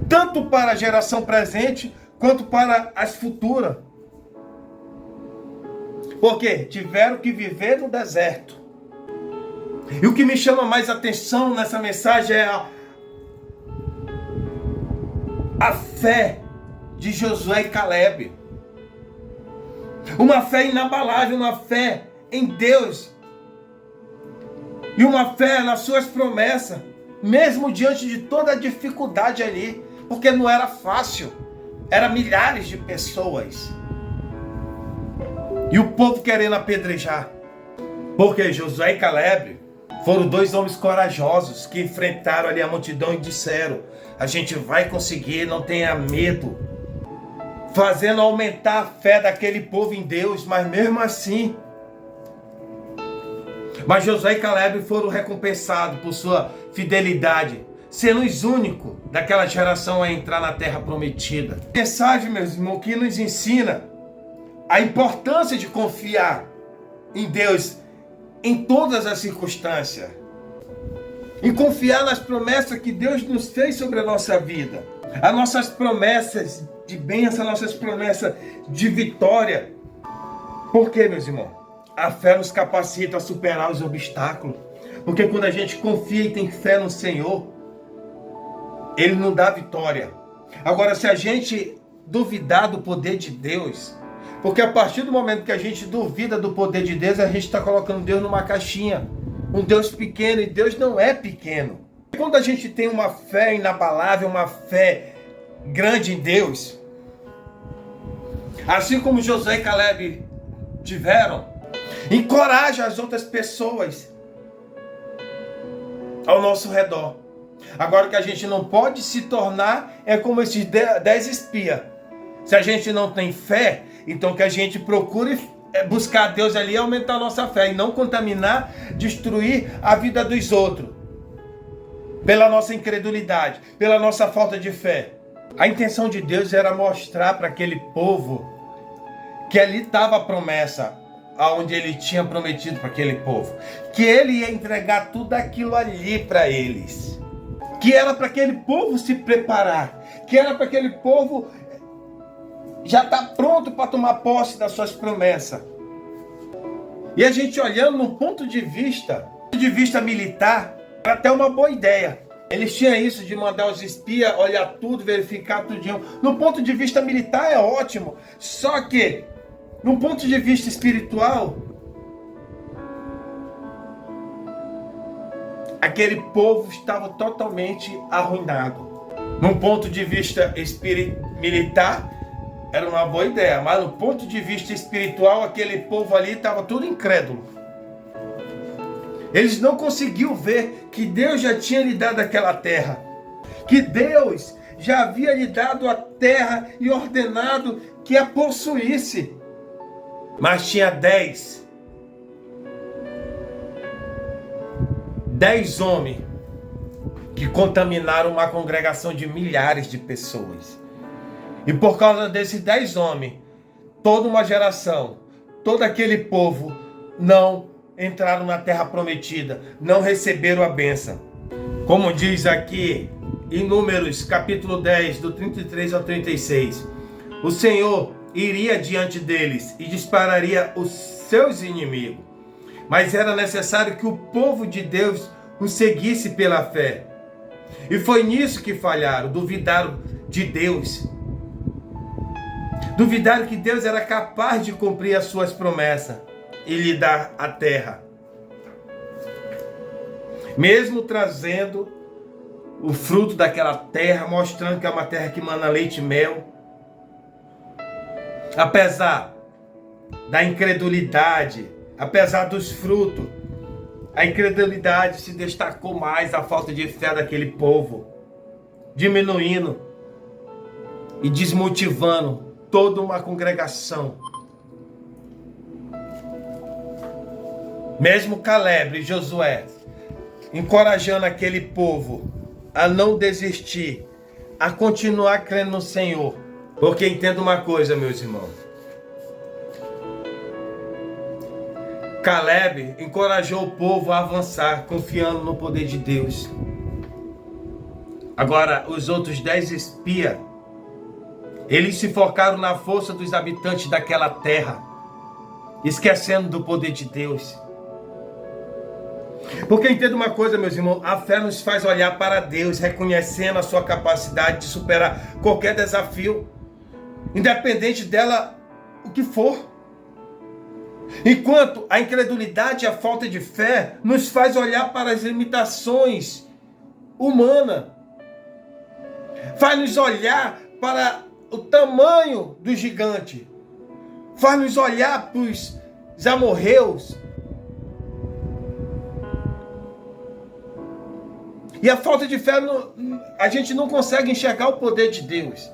tanto para a geração presente quanto para as futuras. Porque tiveram que viver no deserto. E o que me chama mais atenção nessa mensagem é a fé de Josué e Caleb. Uma fé inabalável, uma fé em Deus. E uma fé nas suas promessas, mesmo diante de toda a dificuldade ali. Porque não era fácil. Eram milhares de pessoas. E o povo querendo apedrejar. Porque Josué e Caleb foram dois homens corajosos que enfrentaram ali a multidão e disseram: a gente vai conseguir, não tenha medo. Fazendo aumentar a fé daquele povo em Deus, mas mesmo assim. Mas Josué e Caleb foram recompensados por sua fidelidade, sendo os únicos daquela geração a entrar na terra prometida. Mensagem, meus irmãos, que nos ensina a importância de confiar em Deus em todas as circunstâncias. Em confiar nas promessas que Deus nos fez sobre a nossa vida. As nossas promessas de bênção, as nossas promessas de vitória. Por quê, meus irmãos? A fé nos capacita a superar os obstáculos. Porque quando a gente confia e tem fé no Senhor, Ele nos dá vitória. Agora, se a gente duvidar do poder de Deus, porque a partir do momento que a gente duvida do poder de Deus, a gente está colocando Deus numa caixinha. Um Deus pequeno, e Deus não é pequeno. Quando a gente tem uma fé inabalável, uma fé grande em Deus, assim como Josué e Caleb tiveram, encoraja as outras pessoas ao nosso redor. Agora, o que a gente não pode se tornar é como esses 10 espias. Se a gente não tem fé, então que a gente procure buscar Deus ali e aumentar a nossa fé, e não contaminar, destruir a vida dos outros, pela nossa incredulidade, pela nossa falta de fé. A intenção de Deus era mostrar para aquele povo que ali estava a promessa, aonde Ele tinha prometido para aquele povo, que Ele ia entregar tudo aquilo ali para eles, que era para aquele povo se preparar, que era para aquele povo já está pronto para tomar posse das suas promessas. E a gente olhando no ponto de vista militar, era até uma boa ideia. Eles tinham isso de mandar os espias olhar tudo, verificar tudinho. No ponto de vista militar é ótimo. Só que, no ponto de vista espiritual, aquele povo estava totalmente arruinado. Num ponto de vista militar, era uma boa ideia, mas no ponto de vista espiritual, aquele povo ali estava tudo incrédulo. Eles não conseguiam ver que Deus já tinha lhe dado aquela terra, que Deus já havia lhe dado a terra e ordenado que a possuísse. Mas tinha 10 homens que contaminaram uma congregação de milhares de pessoas. E por causa desses 10 homens, toda uma geração, todo aquele povo não entraram na terra prometida, não receberam a bênção. Como diz aqui em Números capítulo 10, do 33 ao 36, o Senhor iria diante deles e dispararia os seus inimigos. Mas era necessário que o povo de Deus o seguisse pela fé. E foi nisso que falharam, duvidaram de Deus. Duvidaram que Deus era capaz de cumprir as suas promessas e lhe dar a terra. Mesmo trazendo o fruto daquela terra, mostrando que é uma terra que mana leite e mel. Apesar da incredulidade, apesar dos frutos, a incredulidade se destacou mais, a falta de fé daquele povo, diminuindo e desmotivando toda uma congregação. Mesmo Caleb e Josué encorajando aquele povo a não desistir, a continuar crendo no Senhor. Porque entenda uma coisa, meus irmãos. Caleb encorajou o povo a avançar, confiando no poder de Deus. Agora, os outros 10 espias, eles se focaram na força dos habitantes daquela terra, esquecendo do poder de Deus. Porque entenda uma coisa, meus irmãos, a fé nos faz olhar para Deus, reconhecendo a sua capacidade de superar qualquer desafio, independente dela, o que for. Enquanto a incredulidade e a falta de fé nos faz olhar para as limitações humanas, faz nos olhar para o tamanho do gigante, faz nos olhar para os amorreus. E a falta de fé, a gente não consegue enxergar o poder de Deus.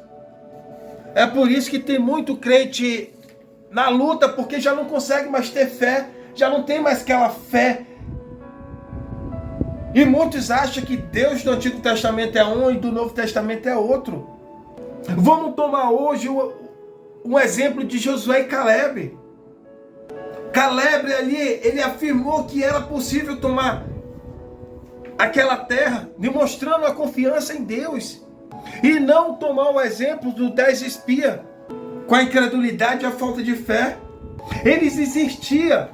É por isso que tem muito crente na luta, porque já não consegue mais ter fé, já não tem mais aquela fé. E muitos acham que Deus do Antigo Testamento é um e do Novo Testamento é outro. Vamos tomar hoje um exemplo de Josué e Caleb. Caleb ali, ele afirmou que era possível tomar aquela terra, demonstrando a confiança em Deus. E não tomar o exemplo dos 10 espias, com a incredulidade e a falta de fé. Eles insistiam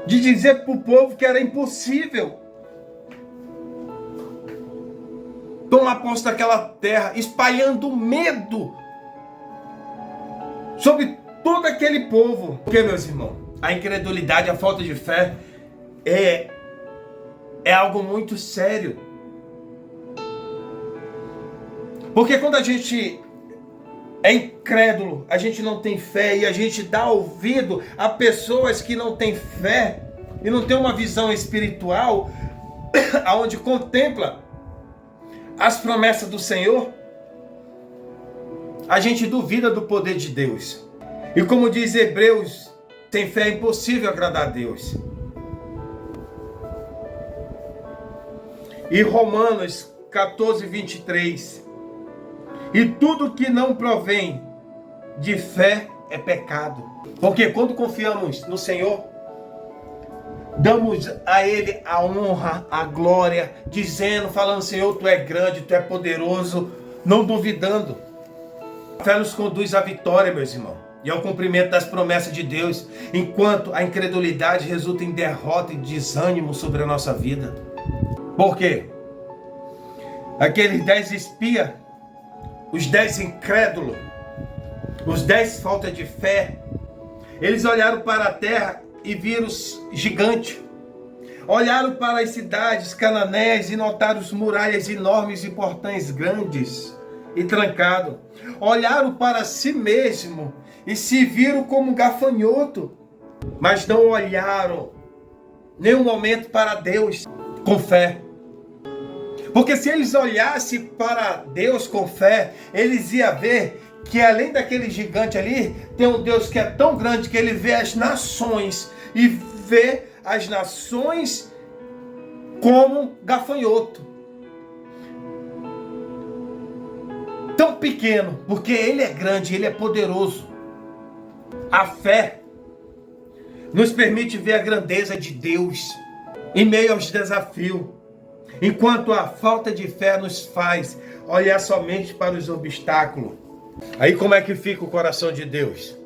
de dizer para o povo que era impossível tomar posse daquela terra, espalhando medo sobre todo aquele povo. Porque, meus irmãos, a incredulidade, a falta de fé é algo muito sério. Porque quando a gente é incrédulo, a gente não tem fé e a gente dá ouvido a pessoas que não têm fé e não tem uma visão espiritual aonde contempla as promessas do Senhor, a gente duvida do poder de Deus. E como diz Hebreus, sem fé é impossível agradar a Deus. E Romanos 14, 23. E tudo que não provém de fé é pecado. Porque quando confiamos no Senhor, damos a Ele a honra, a glória, dizendo, falando, Senhor, Tu é grande, Tu é poderoso, não duvidando. A fé nos conduz à vitória, meus irmãos, e ao cumprimento das promessas de Deus, enquanto a incredulidade resulta em derrota e desânimo sobre a nossa vida. Por quê? Aqueles 10 espias, os 10 incrédulos, os 10 falta de fé, eles olharam para a terra e viram os gigantes. Olharam para as cidades cananéias e notaram as muralhas enormes e portões grandes e trancados. Olharam para si mesmo e se viram como gafanhoto, mas não olharam nenhum momento para Deus com fé. Porque se eles olhassem para Deus com fé, eles iam ver que além daquele gigante ali, tem um Deus que é tão grande que ele vê as nações e vê as nações como gafanhoto. Tão pequeno, porque ele é grande, ele é poderoso. A fé nos permite ver a grandeza de Deus em meio aos desafios, enquanto a falta de fé nos faz olhar somente para os obstáculos. Aí como é que fica o coração de Deus?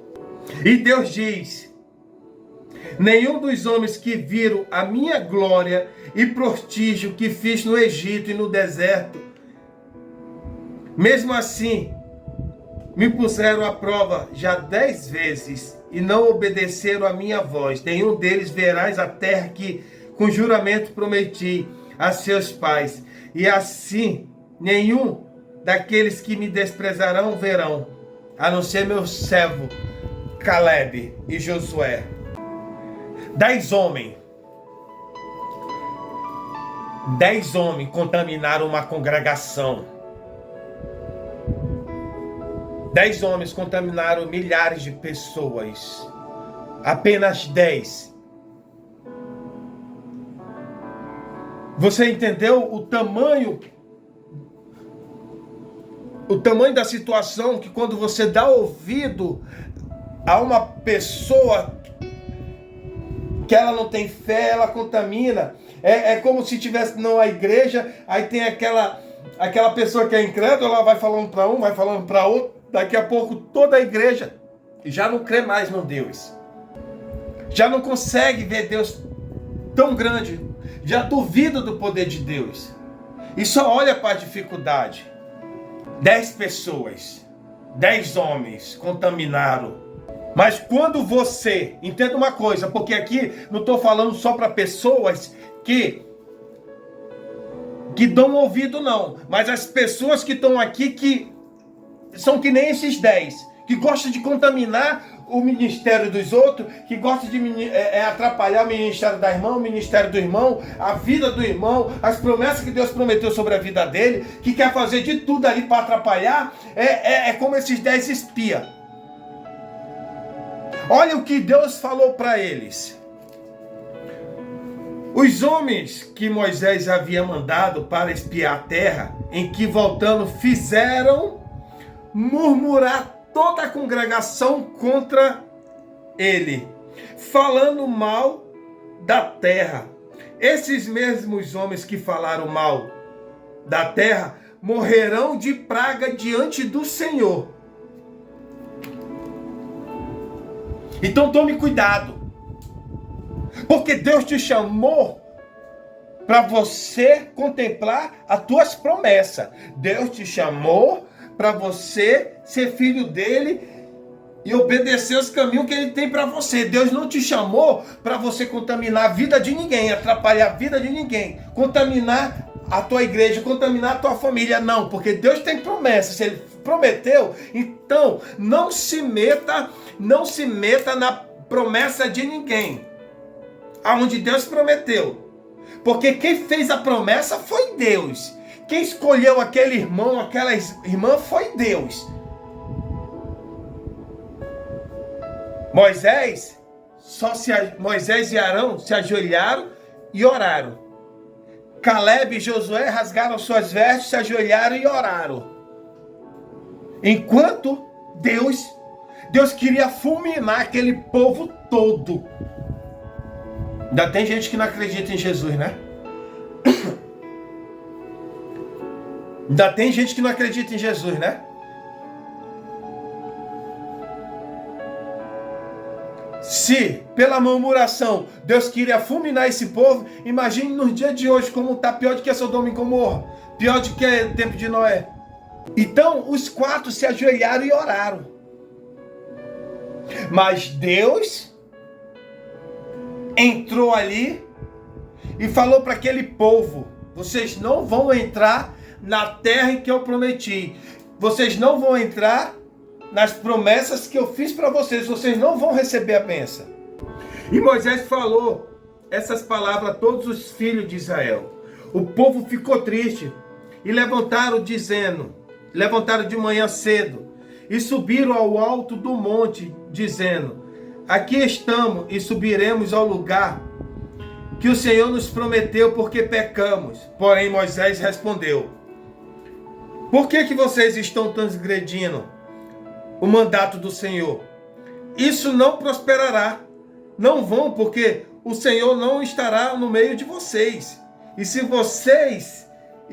E Deus diz: nenhum dos homens que viram a minha glória e prostígio que fiz no Egito e no deserto, mesmo assim, me puseram à prova já 10 vezes e não obedeceram a minha voz. Nenhum deles verás a terra que com juramento prometi a seus pais. E assim, nenhum daqueles que me desprezarão verão, a não ser meu servo Caleb e Josué. 10 homens contaminaram uma congregação. 10 homens contaminaram milhares de pessoas. Apenas 10. Você entendeu o tamanho da situação, que quando você dá ouvido a uma pessoa que ela não tem fé, ela contamina. É como se tivesse numa igreja, aí tem aquela pessoa que é incrédula, ela vai falando para um, vai falando para outro. Daqui a pouco toda a igreja já não crê mais no Deus. Já não consegue ver Deus tão grande. Já duvida do poder de Deus. E só olha para a dificuldade. 10 pessoas, 10 homens contaminaram. Mas quando você, entenda uma coisa, porque aqui não estou falando só para pessoas que dão ouvido não. Mas as pessoas que estão aqui que são que nem esses 10, que gostam de contaminar o ministério dos outros, que gostam de atrapalhar o ministério da irmã, o ministério do irmão, a vida do irmão, as promessas que Deus prometeu sobre a vida dele, que quer fazer de tudo ali para atrapalhar. É como esses 10 espias. Olha o que Deus falou para eles. Os homens que Moisés havia mandado para espiar a terra, em que voltando fizeram murmurar toda a congregação contra ele, falando mal da terra. Esses mesmos homens que falaram mal da terra morrerão de praga diante do Senhor. Então tome cuidado, porque Deus te chamou para você contemplar as tuas promessas. Deus te chamou para você ser filho dele e obedecer os caminhos que ele tem para você. Deus não te chamou para você contaminar a vida de ninguém, atrapalhar a vida de ninguém, contaminar a tua igreja, contaminar a tua família, não, porque Deus tem promessa. Se ele prometeu, então não se meta na promessa de ninguém, aonde Deus prometeu, porque quem fez a promessa foi Deus. Quem escolheu aquele irmão, aquela irmã foi Deus. Moisés e Arão se ajoelharam e oraram. Caleb e Josué rasgaram suas vestes, se ajoelharam e oraram. Enquanto Deus queria fulminar aquele povo todo. Ainda tem gente que não acredita em Jesus, né? Ainda tem gente que não acredita em Jesus, né? Se pela murmuração Deus queria fulminar esse povo, imagine nos dias de hoje como está pior do que Sodoma e Gomorra, pior do que o tempo de Noé. Então os 4 se ajoelharam e oraram. Mas Deus entrou ali e falou para aquele povo: vocês não vão entrar na terra em que eu prometi. Vocês não vão entrar nas promessas que eu fiz para vocês. Vocês não vão receber a bênção. E Moisés falou essas palavras a todos os filhos de Israel. O povo ficou triste e levantaram de manhã cedo e subiram ao alto do monte, dizendo: aqui estamos e subiremos ao lugar que o Senhor nos prometeu, porque pecamos. Porém Moisés respondeu: por que vocês estão transgredindo o mandato do Senhor? Isso não prosperará. Não vão, porque o Senhor não estará no meio de vocês. E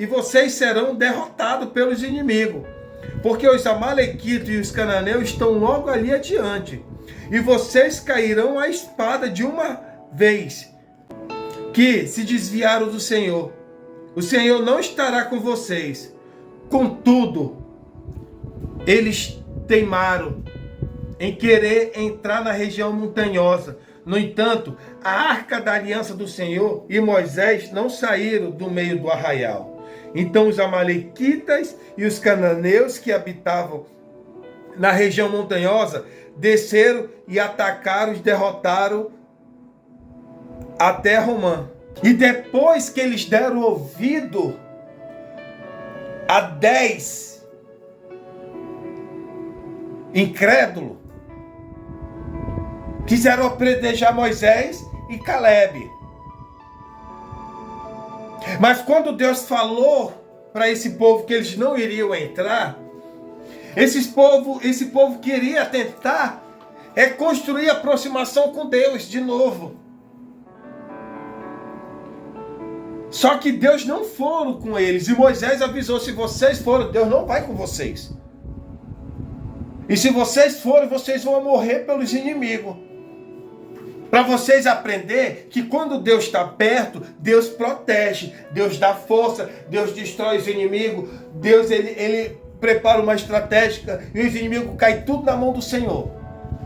vocês serão derrotados pelos inimigos. Porque os amalequitas e os cananeus estão logo ali adiante. E vocês cairão à espada de uma vez que se desviaram do Senhor. O Senhor não estará com vocês. Contudo, eles teimaram em querer entrar na região montanhosa. No entanto, a arca da aliança do Senhor e Moisés não saíram do meio do arraial. Então os amalequitas e os cananeus que habitavam na região montanhosa desceram e atacaram e derrotaram até Romã. E depois que eles deram ouvido a 10 incrédulos, quiseram apedrejar Moisés e Caleb. Mas quando Deus falou para esse povo que eles não iriam entrar, esse povo queria tentar construir aproximação com Deus de novo. Só que Deus não foi com eles. E Moisés avisou: se vocês forem, Deus não vai com vocês. E se vocês forem, vocês vão morrer pelos inimigos. Para vocês aprender que quando Deus está perto, Deus protege, Deus dá força, Deus destrói os inimigos, Deus ele prepara uma estratégia e os inimigos caem tudo na mão do Senhor.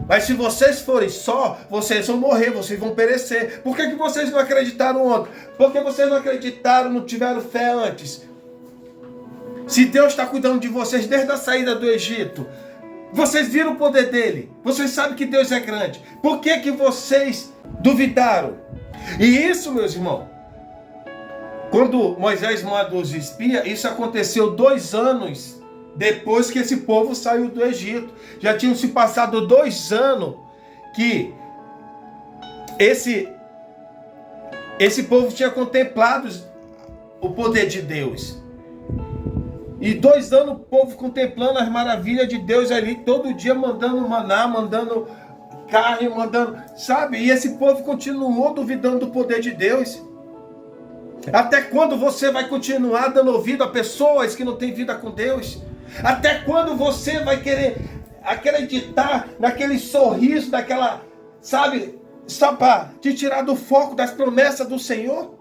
Mas se vocês forem só, vocês vão morrer, vocês vão perecer. Por que vocês não acreditaram ontem? Por que vocês não acreditaram, não tiveram fé antes? Se Deus está cuidando de vocês desde a saída do Egito, vocês viram o poder dele, vocês sabem que Deus é grande. Por que vocês duvidaram? E isso, meus irmãos, quando Moisés manda os espias, isso aconteceu 2 anos depois que esse povo saiu do Egito. Já tinham se passado 2 anos que esse povo tinha contemplado o poder de Deus. E 2 anos o povo contemplando as maravilhas de Deus ali, todo dia mandando maná, mandando carne, mandando, sabe? E esse povo continuou duvidando do poder de Deus. Até quando você vai continuar dando ouvido a pessoas que não têm vida com Deus? Até quando você vai querer acreditar naquele sorriso, daquela, sabe, só para te tirar do foco das promessas do Senhor?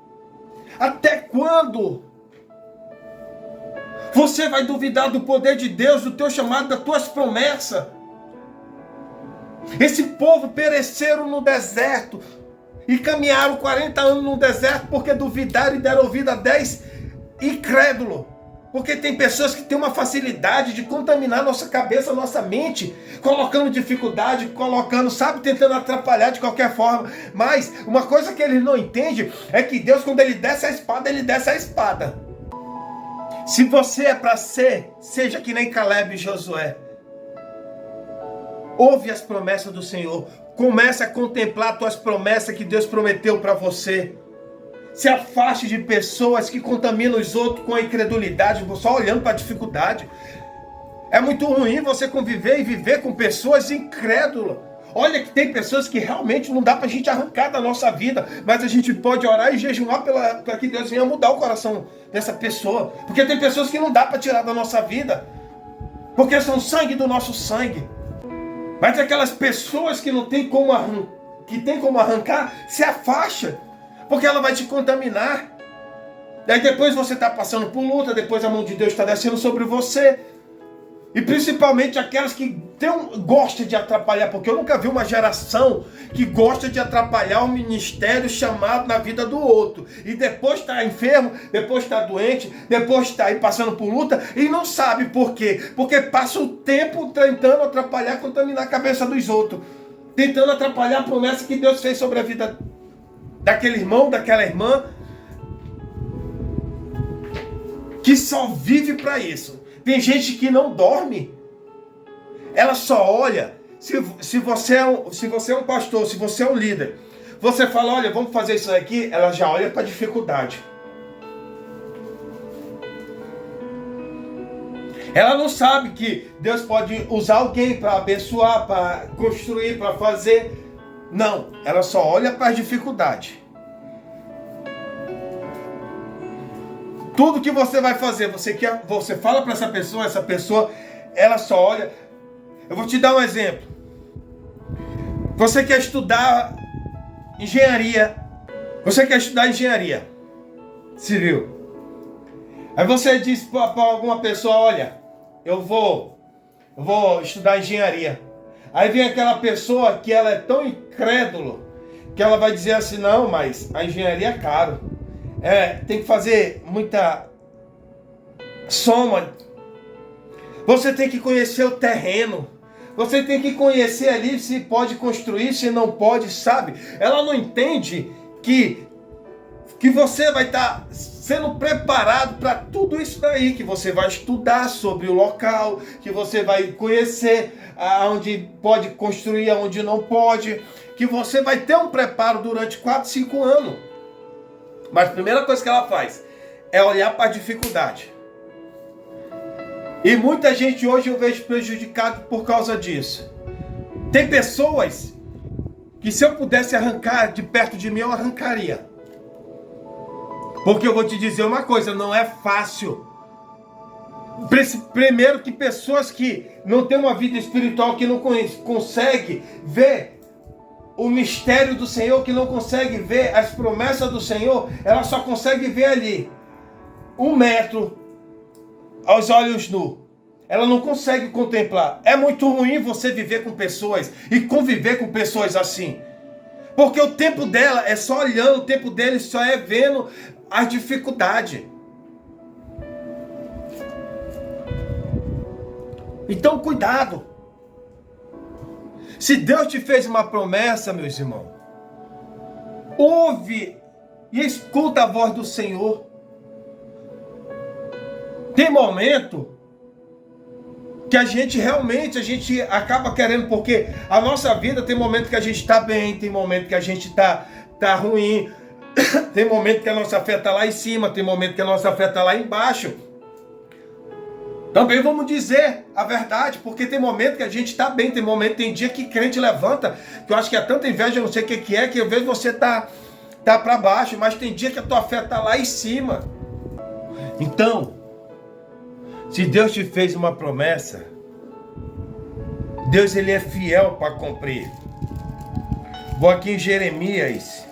Até quando você vai duvidar do poder de Deus, do teu chamado, das tuas promessas? Esse povo pereceram no deserto e caminharam 40 anos no deserto porque duvidaram e deram ouvido a 10 incrédulos. Porque tem pessoas que têm uma facilidade de contaminar nossa cabeça, nossa mente, colocando dificuldade, colocando, sabe, tentando atrapalhar de qualquer forma. Mas uma coisa que eles não entendem é que Deus, quando ele desce a espada, ele desce a espada. Se você é para ser, seja que nem Caleb e Josué. Ouve as promessas do Senhor. Comece a contemplar as tuas promessas que Deus prometeu para você. Se afaste de pessoas que contaminam os outros com a incredulidade, só olhando para a dificuldade. É muito ruim você conviver e viver com pessoas incrédulas. Olha que tem pessoas que realmente não dá para a gente arrancar da nossa vida, mas a gente pode orar e jejuar para que Deus venha mudar o coração dessa pessoa. Porque tem pessoas que não dá para tirar da nossa vida, porque são sangue do nosso sangue. Mas aquelas pessoas que não tem como arrancar, se afasta, porque ela vai te contaminar. Daí depois você está passando por luta, depois a mão de Deus está descendo sobre você. E principalmente aquelas que gostam de atrapalhar, porque eu nunca vi uma geração que gosta de atrapalhar o ministério chamado na vida do outro. E depois está enfermo, depois está doente, depois está aí passando por luta e não sabe por quê. Porque passa o tempo tentando atrapalhar, contaminar a cabeça dos outros. Tentando atrapalhar a promessa que Deus fez sobre a vida daquele irmão, daquela irmã, que só vive para isso. Tem gente que não dorme, Ela só olha, se você é um pastor, se você é um líder, você fala, olha, vamos fazer isso aqui, ela já olha para a dificuldade. Ela não sabe que Deus pode usar alguém para abençoar, para construir, para fazer. Não, ela só olha para as dificuldades. Tudo que você vai fazer, você fala para essa pessoa, ela só olha. Eu vou te dar um exemplo. Você quer estudar engenharia. Você quer estudar engenharia civil. Aí você diz para alguma pessoa, olha, eu vou estudar engenharia. Aí vem aquela pessoa que ela é tão incrédula que ela vai dizer assim, não, mas a engenharia é caro. Tem que fazer muita soma. Você tem que conhecer o terreno. Você tem que conhecer ali se pode construir, se não pode, sabe? Ela não entende que você vai estar sendo preparado para tudo isso daí, que você vai estudar sobre o local, que você vai conhecer aonde pode construir, aonde não pode, que você vai ter um preparo durante 4, 5 anos. Mas a primeira coisa que ela faz é olhar para a dificuldade. E muita gente hoje eu vejo prejudicado por causa disso. Tem pessoas que se eu pudesse arrancar de perto de mim, eu arrancaria. Porque eu vou te dizer uma coisa, não é fácil. Primeiro que pessoas que não têm uma vida espiritual, que não conseguem ver o mistério do Senhor, que não consegue ver as promessas do Senhor, ela só consegue ver ali 1 metro aos olhos nus. Ela não consegue contemplar. É muito ruim você viver com pessoas e conviver com pessoas assim. Porque o tempo dela é só olhando, o tempo dele só é vendo as dificuldades. Então cuidado. Se Deus te fez uma promessa, meus irmãos, ouve e escuta a voz do Senhor. Tem momento que a gente acaba querendo, porque a nossa vida tem momento que a gente está bem, tem momento que a gente está ruim, tem momento que a nossa fé está lá em cima, tem momento que a nossa fé está lá embaixo. Também vamos dizer a verdade, porque tem momento que a gente está bem, tem dia que crente levanta, que eu acho que é tanta inveja, eu não sei o que é, que eu vejo você tá para baixo, mas tem dia que a tua fé está lá em cima. Então, se Deus te fez uma promessa, Deus ele é fiel para cumprir. Vou aqui em Jeremias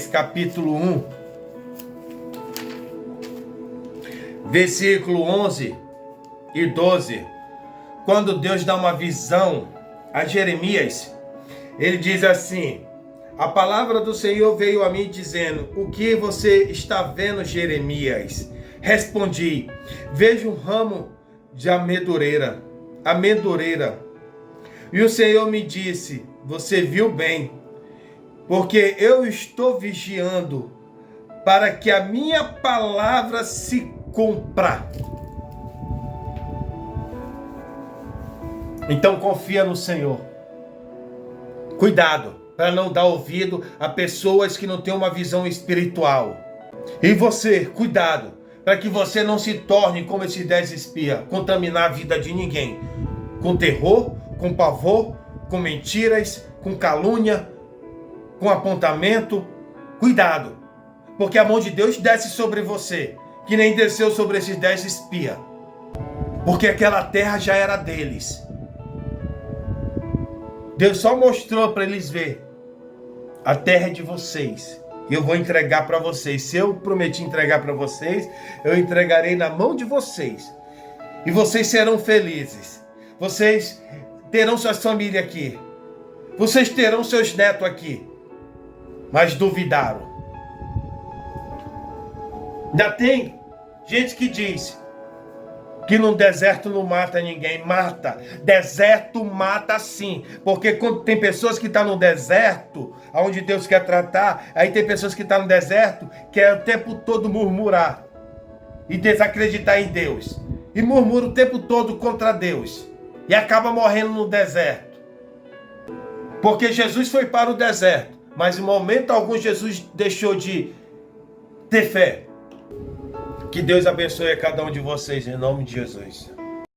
capítulo 1, versículo 11 e 12. Quando Deus dá uma visão a Jeremias, ele diz assim: a palavra do Senhor veio a mim dizendo, o que você está vendo, Jeremias? Respondi, vejo um ramo de amendoeira. E o Senhor me disse, você viu bem, porque eu estou vigiando para que a minha palavra se cumpra. Então confia no Senhor. Cuidado para não dar ouvido a pessoas que não têm uma visão espiritual. E você, cuidado para que você não se torne como esses 10 espias, contaminar a vida de ninguém, com terror, com pavor, com mentiras, com calúnia, com apontamento. Cuidado, porque a mão de Deus desce sobre você, que nem desceu sobre esses 10 espias, porque aquela terra já era deles. Deus só mostrou para eles ver, a terra é de vocês. Eu vou entregar para vocês. Se eu prometi entregar para vocês, eu entregarei na mão de vocês. E vocês serão felizes. Vocês terão suas famílias aqui. Vocês terão seus netos aqui. Mas duvidaram. Ainda tem gente que diz que no deserto não mata ninguém. Mata. Deserto mata sim. Porque quando tem pessoas que estão no deserto, onde Deus quer tratar, aí tem pessoas que estão no deserto, que é o tempo todo murmurar e desacreditar em Deus. e murmura o tempo todo contra Deus e acaba morrendo no deserto. Porque Jesus foi para o deserto, mas em momento algum Jesus deixou de ter fé. Que Deus abençoe a cada um de vocês, em nome de Jesus.